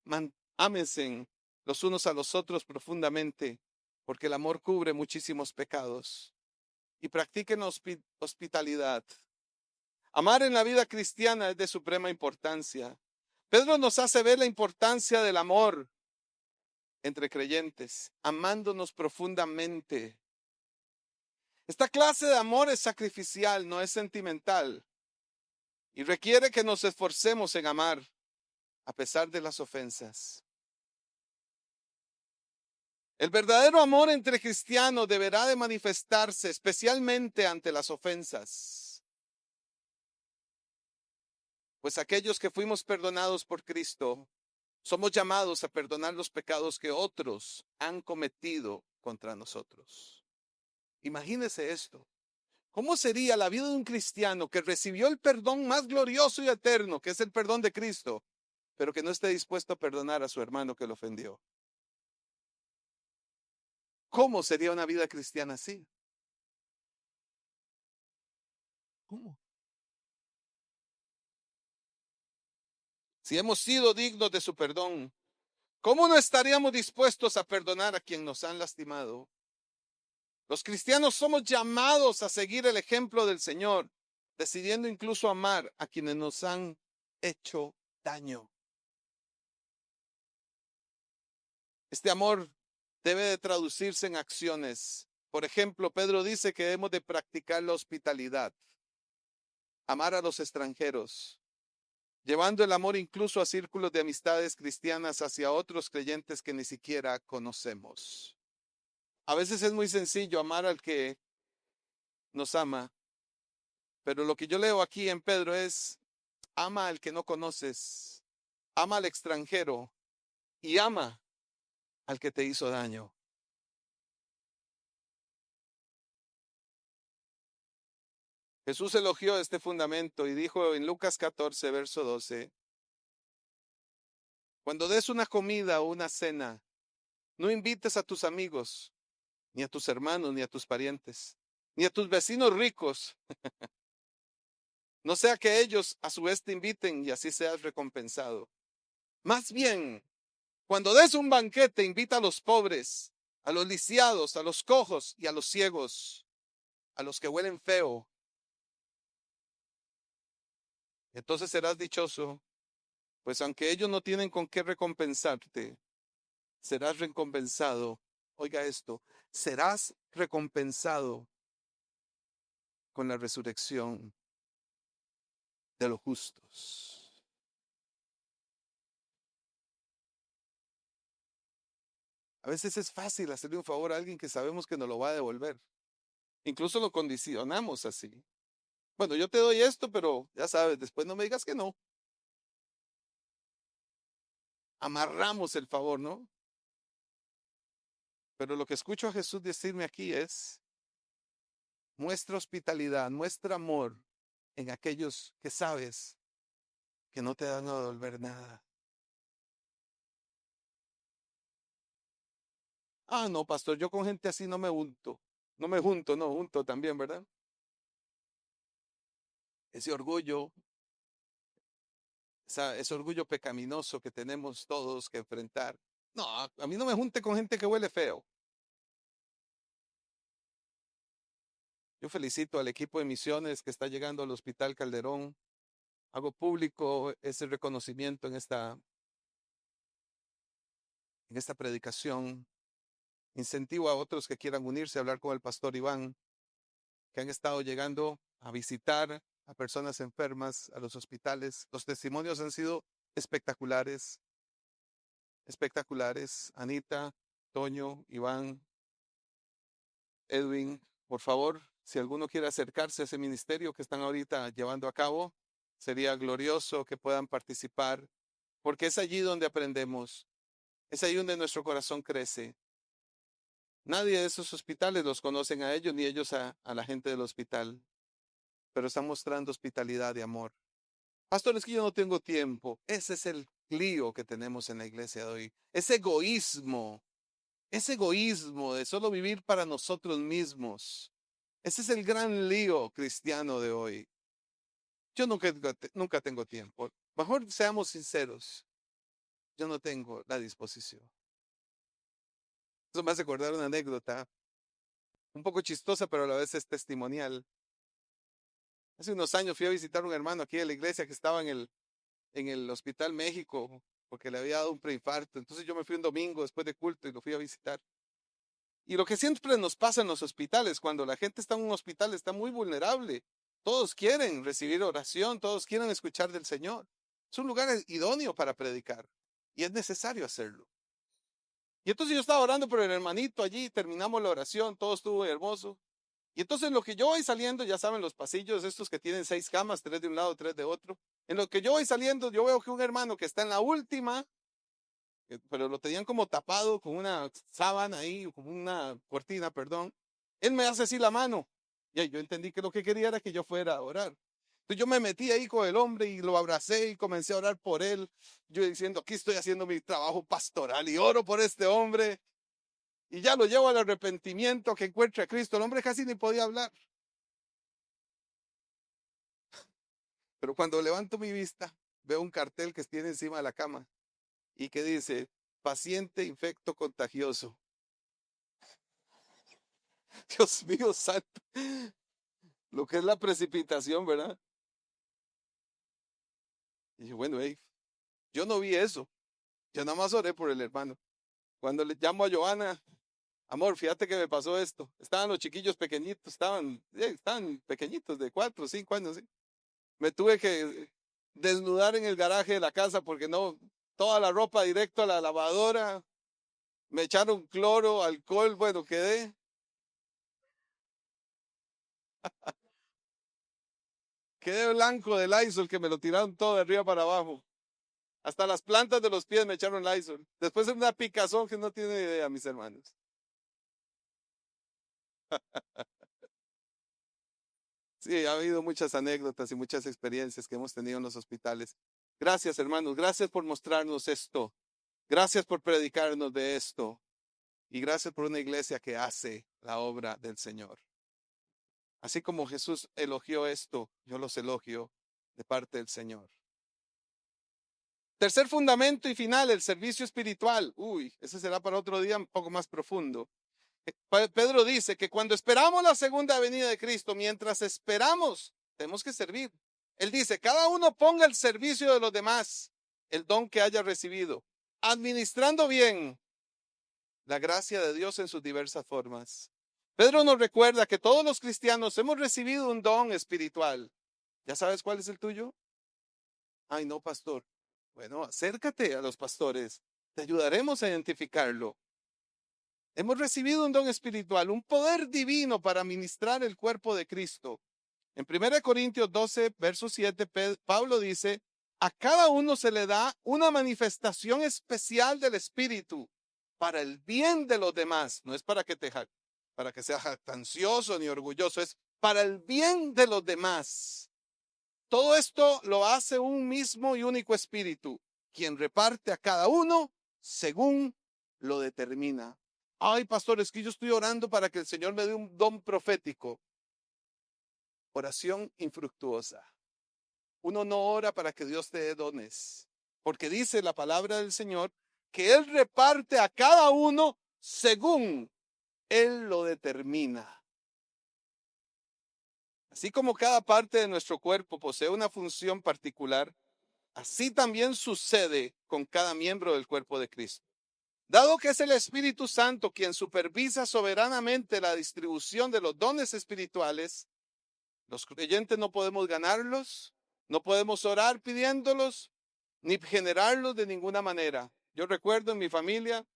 ámense los unos a los otros profundamente, porque el amor cubre muchísimos pecados. Y practiquen hospitalidad. Amar en la vida cristiana es de suprema importancia. Pedro nos hace ver la importancia del amor entre creyentes, amándonos profundamente. Esta clase de amor es sacrificial, no es sentimental, y requiere que nos esforcemos en amar a pesar de las ofensas. El verdadero amor entre cristianos deberá de manifestarse especialmente ante las ofensas, pues aquellos que fuimos perdonados por Cristo, somos llamados a perdonar los pecados que otros han cometido contra nosotros. Imagínese esto. ¿Cómo sería la vida de un cristiano que recibió el perdón más glorioso y eterno, que es el perdón de Cristo, pero que no esté dispuesto a perdonar a su hermano que lo ofendió? ¿Cómo sería una vida cristiana así? ¿Cómo? Si hemos sido dignos de su perdón, ¿cómo no estaríamos dispuestos a perdonar a quien nos han lastimado? Los cristianos somos llamados a seguir el ejemplo del Señor, decidiendo incluso amar a quienes nos han hecho daño. Este amor debe de traducirse en acciones. Por ejemplo, Pedro dice que debemos de practicar la hospitalidad, amar a los extranjeros, llevando el amor incluso a círculos de amistades cristianas hacia otros creyentes que ni siquiera conocemos. A veces es muy sencillo amar al que nos ama, pero lo que yo leo aquí en Pedro es, ama al que no conoces, ama al extranjero y ama al que te hizo daño. Jesús elogió este fundamento y dijo en Lucas 14, verso 12, cuando des una comida o una cena, no invites a tus amigos, ni a tus hermanos, ni a tus parientes, ni a tus vecinos ricos, no sea que ellos a su vez te inviten y así seas recompensado. Más bien, cuando des un banquete, invita a los pobres, a los lisiados, a los cojos y a los ciegos, a los que huelen feo. Entonces serás dichoso, pues aunque ellos no tienen con qué recompensarte, serás recompensado. Oiga esto, serás recompensado con la resurrección de los justos. A veces es fácil hacerle un favor a alguien que sabemos que nos lo va a devolver. Incluso lo condicionamos así. Bueno, yo te doy esto, pero ya sabes, después no me digas que no. Amarramos el favor, ¿no? Pero lo que escucho a Jesús decirme aquí es, muestra hospitalidad, muestra amor en aquellos que sabes que no te dan a devolver nada. Ah, no, pastor, yo con gente así no me junto. No me junto, no, junto también, ¿verdad? ese orgullo, ese orgullo pecaminoso que tenemos todos que enfrentar. No, a mí no me junte con gente que huele feo. Yo felicito al equipo de misiones que está llegando al Hospital Calderón. Hago público ese reconocimiento en esta predicación. Incentivo a otros que quieran unirse a hablar con el pastor Iván, que han estado llegando a visitar a personas enfermas a los hospitales. Los testimonios han sido espectaculares, espectaculares. Anita, Toño, Iván, Edwin, por favor, si alguno quiere acercarse a ese ministerio que están ahorita llevando a cabo, sería glorioso que puedan participar, porque es allí donde aprendemos, es allí donde nuestro corazón crece. Nadie de esos hospitales los conocen a ellos, ni ellos a la gente del hospital, pero están mostrando hospitalidad y amor. Pastor, es que yo no tengo tiempo. Ese es el lío que tenemos en la iglesia de hoy. Ese egoísmo de solo vivir para nosotros mismos. Ese es el gran lío cristiano de hoy. Yo nunca tengo tiempo. Mejor seamos sinceros. Yo no tengo la disposición. Eso me hace acordar una anécdota, un poco chistosa, pero a la vez es testimonial. Hace unos años fui a visitar a un hermano aquí de la iglesia que estaba en el Hospital México porque le había dado un preinfarto. Entonces yo me fui un domingo después de culto y lo fui a visitar. Y lo que siempre nos pasa en los hospitales, cuando la gente está en un hospital, está muy vulnerable. Todos quieren recibir oración, todos quieren escuchar del Señor. Es un lugar idóneo para predicar y es necesario hacerlo. Y entonces yo estaba orando por el hermanito allí, terminamos la oración, todo estuvo hermoso. Y entonces en lo que yo voy saliendo, ya saben, los pasillos estos que tienen 6 camas, 3 de un lado, 3 de otro. En lo que yo voy saliendo, yo veo que un hermano que está en la última, pero lo tenían como tapado con una sábana ahí, como una cortina, perdón. Él me hace así la mano. Y yo entendí que lo que quería era que yo fuera a orar. Entonces yo me metí ahí con el hombre y lo abracé y comencé a orar por él. Yo diciendo, aquí estoy haciendo mi trabajo pastoral y oro por este hombre. Y ya lo llevo al arrepentimiento, que encuentre a Cristo. El hombre casi ni podía hablar. Pero cuando levanto mi vista, veo un cartel que tiene encima de la cama y que dice, paciente infecto contagioso. Dios mío santo, lo que es la precipitación, ¿verdad? Y dije, bueno, hey, yo no vi eso. Yo nada más oré por el hermano. Cuando le llamo a Joana, amor, fíjate que me pasó esto. Estaban los chiquillos pequeñitos, estaban pequeñitos de 4 o 5 años, ¿sí? Me tuve que desnudar en el garaje de la casa porque no, toda la ropa directo a la lavadora. Me echaron cloro, alcohol, bueno, quedé blanco del Lysol que me lo tiraron todo de arriba para abajo. Hasta las plantas de los pies me echaron Lysol. Después de una picazón que no tiene idea, mis hermanos. Sí, ha habido muchas anécdotas y muchas experiencias que hemos tenido en los hospitales. Gracias, hermanos. Gracias por mostrarnos esto. Gracias por predicarnos de esto. Y gracias por una iglesia que hace la obra del Señor. Así como Jesús elogió esto, yo los elogio de parte del Señor. Tercer fundamento y final, el servicio espiritual. Uy, ese será para otro día un poco más profundo. Pedro dice que cuando esperamos la segunda venida de Cristo, mientras esperamos, tenemos que servir. Él dice, cada uno ponga el servicio de los demás, el don que haya recibido, administrando bien la gracia de Dios en sus diversas formas. Pedro nos recuerda que todos los cristianos hemos recibido un don espiritual. ¿Ya sabes cuál es el tuyo? Ay, no, pastor. Bueno, acércate a los pastores. Te ayudaremos a identificarlo. Hemos recibido un don espiritual, un poder divino para ministrar el cuerpo de Cristo. En 1 Corintios 12, verso 7, Pablo dice, a cada uno se le da una manifestación especial del Espíritu para el bien de los demás. No es para para que sea jactancioso ni orgulloso, es para el bien de los demás. Todo esto lo hace un mismo y único Espíritu, quien reparte a cada uno según lo determina. Ay, pastor, es que yo estoy orando para que el Señor me dé un don profético. Oración infructuosa. Uno no ora para que Dios te dé dones, porque dice la palabra del Señor que Él reparte a cada uno según Él lo determina. Así como cada parte de nuestro cuerpo posee una función particular, así también sucede con cada miembro del cuerpo de Cristo. Dado que es el Espíritu Santo quien supervisa soberanamente la distribución de los dones espirituales, los creyentes no podemos ganarlos, no podemos orar pidiéndolos, ni generarlos de ninguna manera. Yo recuerdo en mi familia,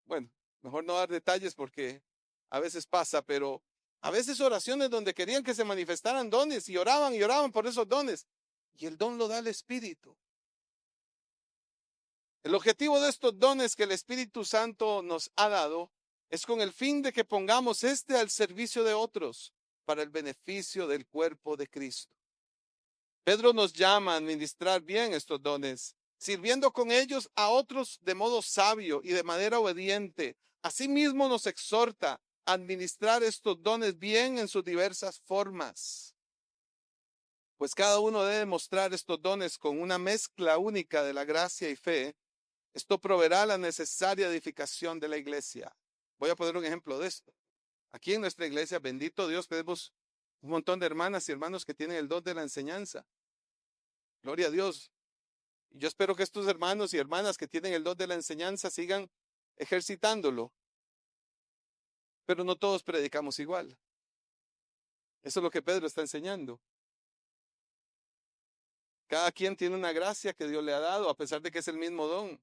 bueno, mejor no dar detalles porque a veces pasa, pero a veces oraciones donde querían que se manifestaran dones y oraban por esos dones. Y el don lo da el Espíritu. El objetivo de estos dones que el Espíritu Santo nos ha dado es con el fin de que pongamos al servicio de otros para el beneficio del cuerpo de Cristo. Pedro nos llama a administrar bien estos dones, sirviendo con ellos a otros de modo sabio y de manera obediente. Asimismo nos exhorta a administrar estos dones bien en sus diversas formas, pues cada uno debe mostrar estos dones con una mezcla única de la gracia y fe. Esto proveerá la necesaria edificación de la iglesia. Voy a poner un ejemplo de esto. Aquí en nuestra iglesia, bendito Dios, tenemos un montón de hermanas y hermanos que tienen el don de la enseñanza. Gloria a Dios. Y yo espero que estos hermanos y hermanas que tienen el don de la enseñanza sigan ejercitándolo. Pero no todos predicamos igual. Eso es lo que Pedro está enseñando. Cada quien tiene una gracia que Dios le ha dado, a pesar de que es el mismo don,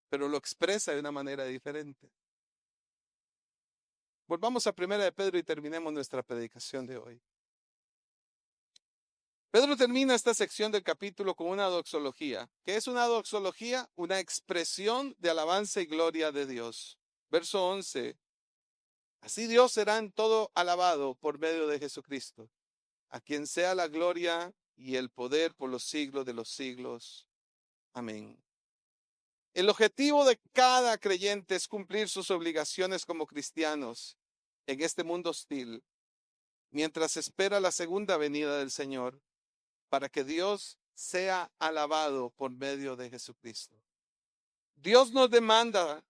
pero lo expresa de una manera diferente. Volvamos a Primera de Pedro y terminemos nuestra predicación de hoy. Pedro termina esta sección del capítulo con una doxología. ¿Qué es una doxología? Una expresión de alabanza y gloria de Dios. Verso 11. Así Dios será en todo alabado por medio de Jesucristo, a quien sea la gloria y el poder por los siglos de los siglos. Amén. El objetivo de cada creyente es cumplir sus obligaciones como cristianos en este mundo hostil, mientras espera la segunda venida del Señor, para que Dios sea alabado por medio de Jesucristo. Dios demanda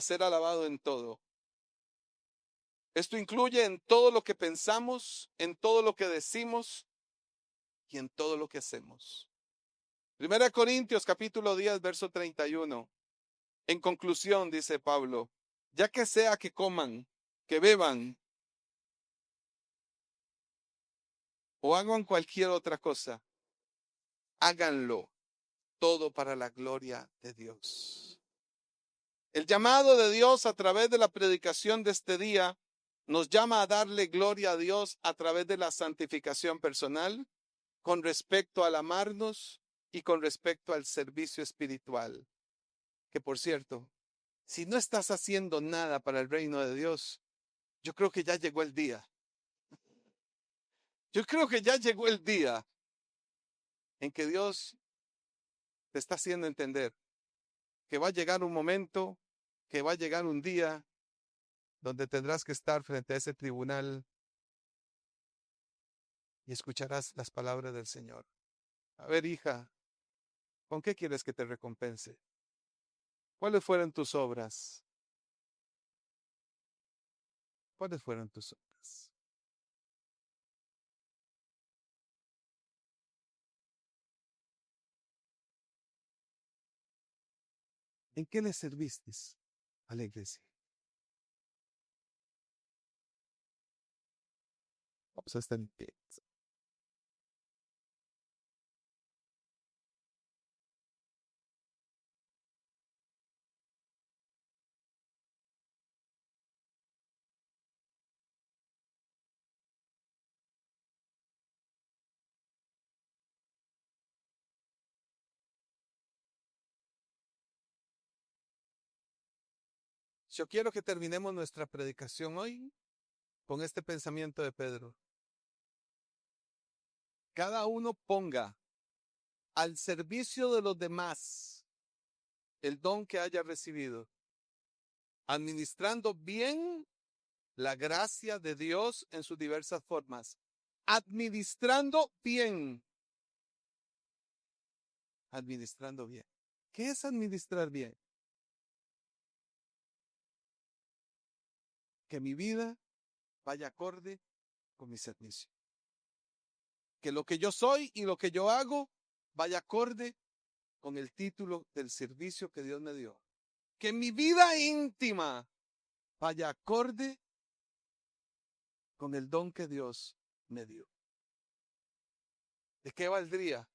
ser alabado en todo. Esto incluye en todo lo que pensamos, en todo lo que decimos y en todo lo que hacemos. Primera Corintios capítulo 10, verso 31. En conclusión, dice Pablo, ya que sea que coman, que beban o hagan cualquier otra cosa, háganlo todo para la gloria de Dios. El llamado de Dios a través de la predicación de este día nos llama a darle gloria a Dios a través de la santificación personal, con respecto al amarnos y con respecto al servicio espiritual. Que por cierto, si no estás haciendo nada para el reino de Dios, yo creo que ya llegó el día. Yo creo que ya llegó el día en que Dios te está haciendo entender que va a llegar un momento, que va a llegar un día donde tendrás que estar frente a ese tribunal y escucharás las palabras del Señor. A ver, hija, ¿con qué quieres que te recompense? ¿Cuáles fueron tus obras? ¿Cuáles fueron tus obras? ¿En qué le serviste a la iglesia? Vamos a estar en pie. Yo quiero que terminemos nuestra predicación hoy con este pensamiento de Pedro. Cada uno ponga al servicio de los demás el don que haya recibido, administrando bien la gracia de Dios en sus diversas formas, administrando bien. Administrando bien. ¿Qué es administrar bien? Que mi vida vaya acorde con mi servicio. Que lo que yo soy y lo que yo hago vaya acorde con el título del servicio que Dios me dio. Que mi vida íntima vaya acorde con el don que Dios me dio. ¿De qué valdría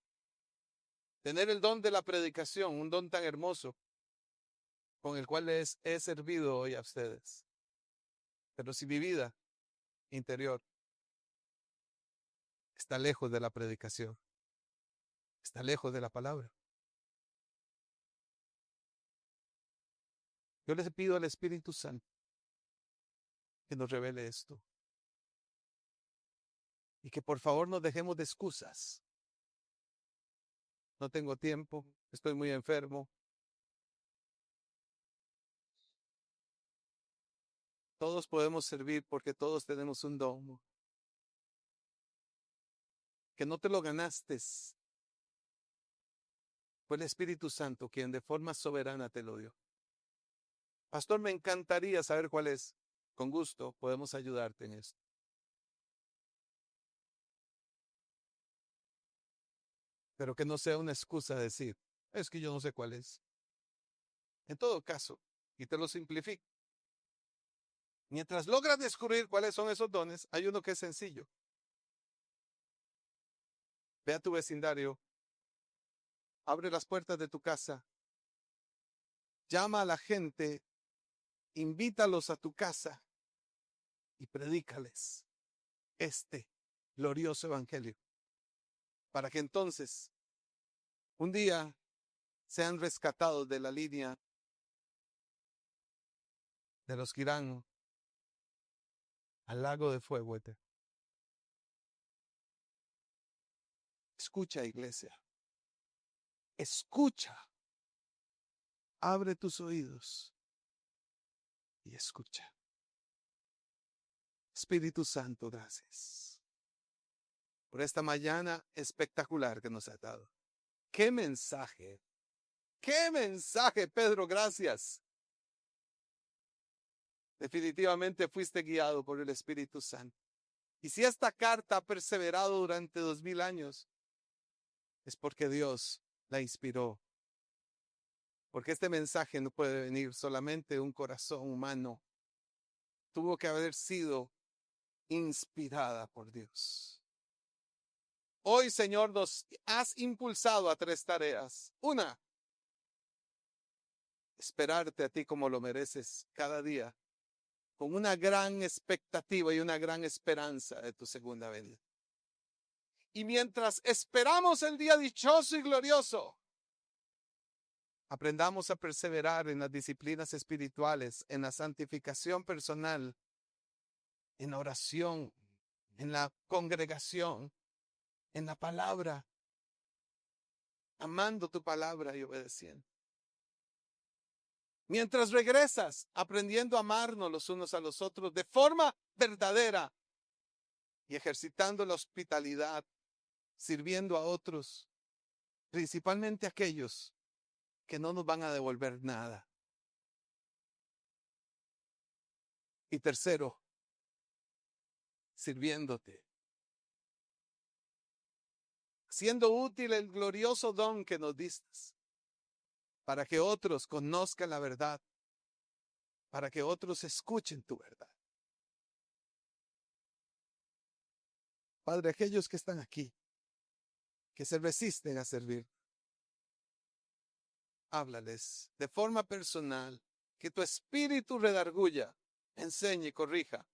tener el don de la predicación, un don tan hermoso con el cual les he servido hoy a ustedes? Pero si mi vida interior está lejos de la predicación, está lejos de la palabra. Yo les pido al Espíritu Santo que nos revele esto. Y que por favor nos dejemos de excusas. No tengo tiempo, estoy muy enfermo. Todos podemos servir porque todos tenemos un don. Que no te lo ganaste. Fue el Espíritu Santo quien de forma soberana te lo dio. Pastor, me encantaría saber cuál es. Con gusto podemos ayudarte en esto. Pero que no sea una excusa decir, es que yo no sé cuál es. En todo caso, y te lo simplifico. Mientras logras descubrir cuáles son esos dones, hay uno que es sencillo. Ve a tu vecindario, abre las puertas de tu casa, llama a la gente, invítalos a tu casa y predícales este glorioso evangelio. Para que entonces un día sean rescatados de la línea de los que irán al lago de fuego eterno. Escucha, iglesia. Escucha. Abre tus oídos y escucha. Espíritu Santo, gracias por esta mañana espectacular que nos ha dado. ¡Qué mensaje! ¡Qué mensaje, Pedro! Gracias. Definitivamente fuiste guiado por el Espíritu Santo. Y si esta carta ha perseverado durante 2000 años, es porque Dios la inspiró. Porque este mensaje no puede venir solamente de un corazón humano. Tuvo que haber sido inspirada por Dios. Hoy, Señor, nos has impulsado a 3 tareas. Una, esperarte a ti como lo mereces cada día, con una gran expectativa y una gran esperanza de tu segunda venida. Y mientras esperamos el día dichoso y glorioso, aprendamos a perseverar en las disciplinas espirituales, en la santificación personal, en la oración, en la congregación, en la palabra, amando tu palabra y obedeciendo. Mientras regresas, aprendiendo a amarnos los unos a los otros de forma verdadera y ejercitando la hospitalidad, sirviendo a otros, principalmente aquellos que no nos van a devolver nada. Y tercero, sirviéndote, siendo útil el glorioso don que nos diste, para que otros conozcan la verdad, para que otros escuchen tu verdad. Padre, aquellos que están aquí, que se resisten a servir, háblales de forma personal, que tu espíritu redarguya, enseñe y corrija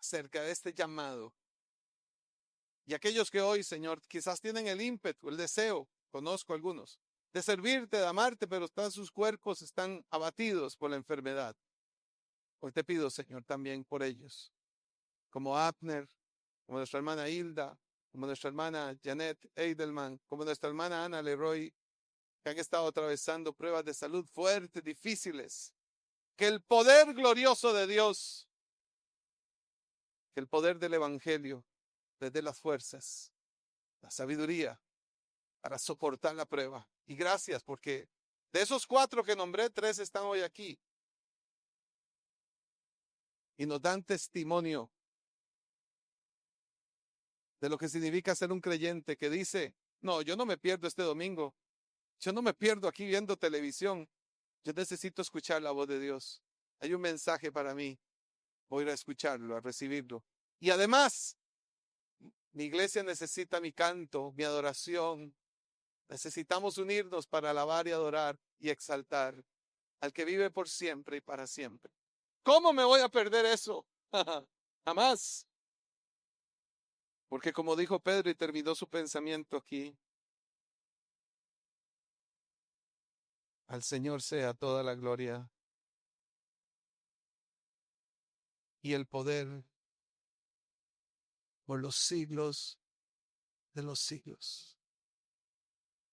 acerca de este llamado. Y aquellos que hoy, Señor, quizás tienen el ímpetu, el deseo, conozco algunos, de servirte, de amarte, pero sus cuerpos están abatidos por la enfermedad. Hoy te pido, Señor, también por ellos, como Abner, como nuestra hermana Hilda, como nuestra hermana Janet Eidelman, como nuestra hermana Ana Leroy, que han estado atravesando pruebas de salud fuertes, difíciles. Que el poder glorioso de Dios Que el poder del Evangelio les dé las fuerzas, la sabiduría para soportar la prueba. Y gracias porque de esos 4 que nombré, 3 están hoy aquí. Y nos dan testimonio de lo que significa ser un creyente que dice, no, yo no me pierdo este domingo. Yo no me pierdo aquí viendo televisión. Yo necesito escuchar la voz de Dios. Hay un mensaje para mí. Voy a ir a escucharlo, a recibirlo. Y además, mi iglesia necesita mi canto, mi adoración. Necesitamos unirnos para alabar y adorar y exaltar al que vive por siempre y para siempre. ¿Cómo me voy a perder eso? Jamás. Porque como dijo Pedro y terminó su pensamiento aquí, al Señor sea toda la gloria y el poder por los siglos de los siglos.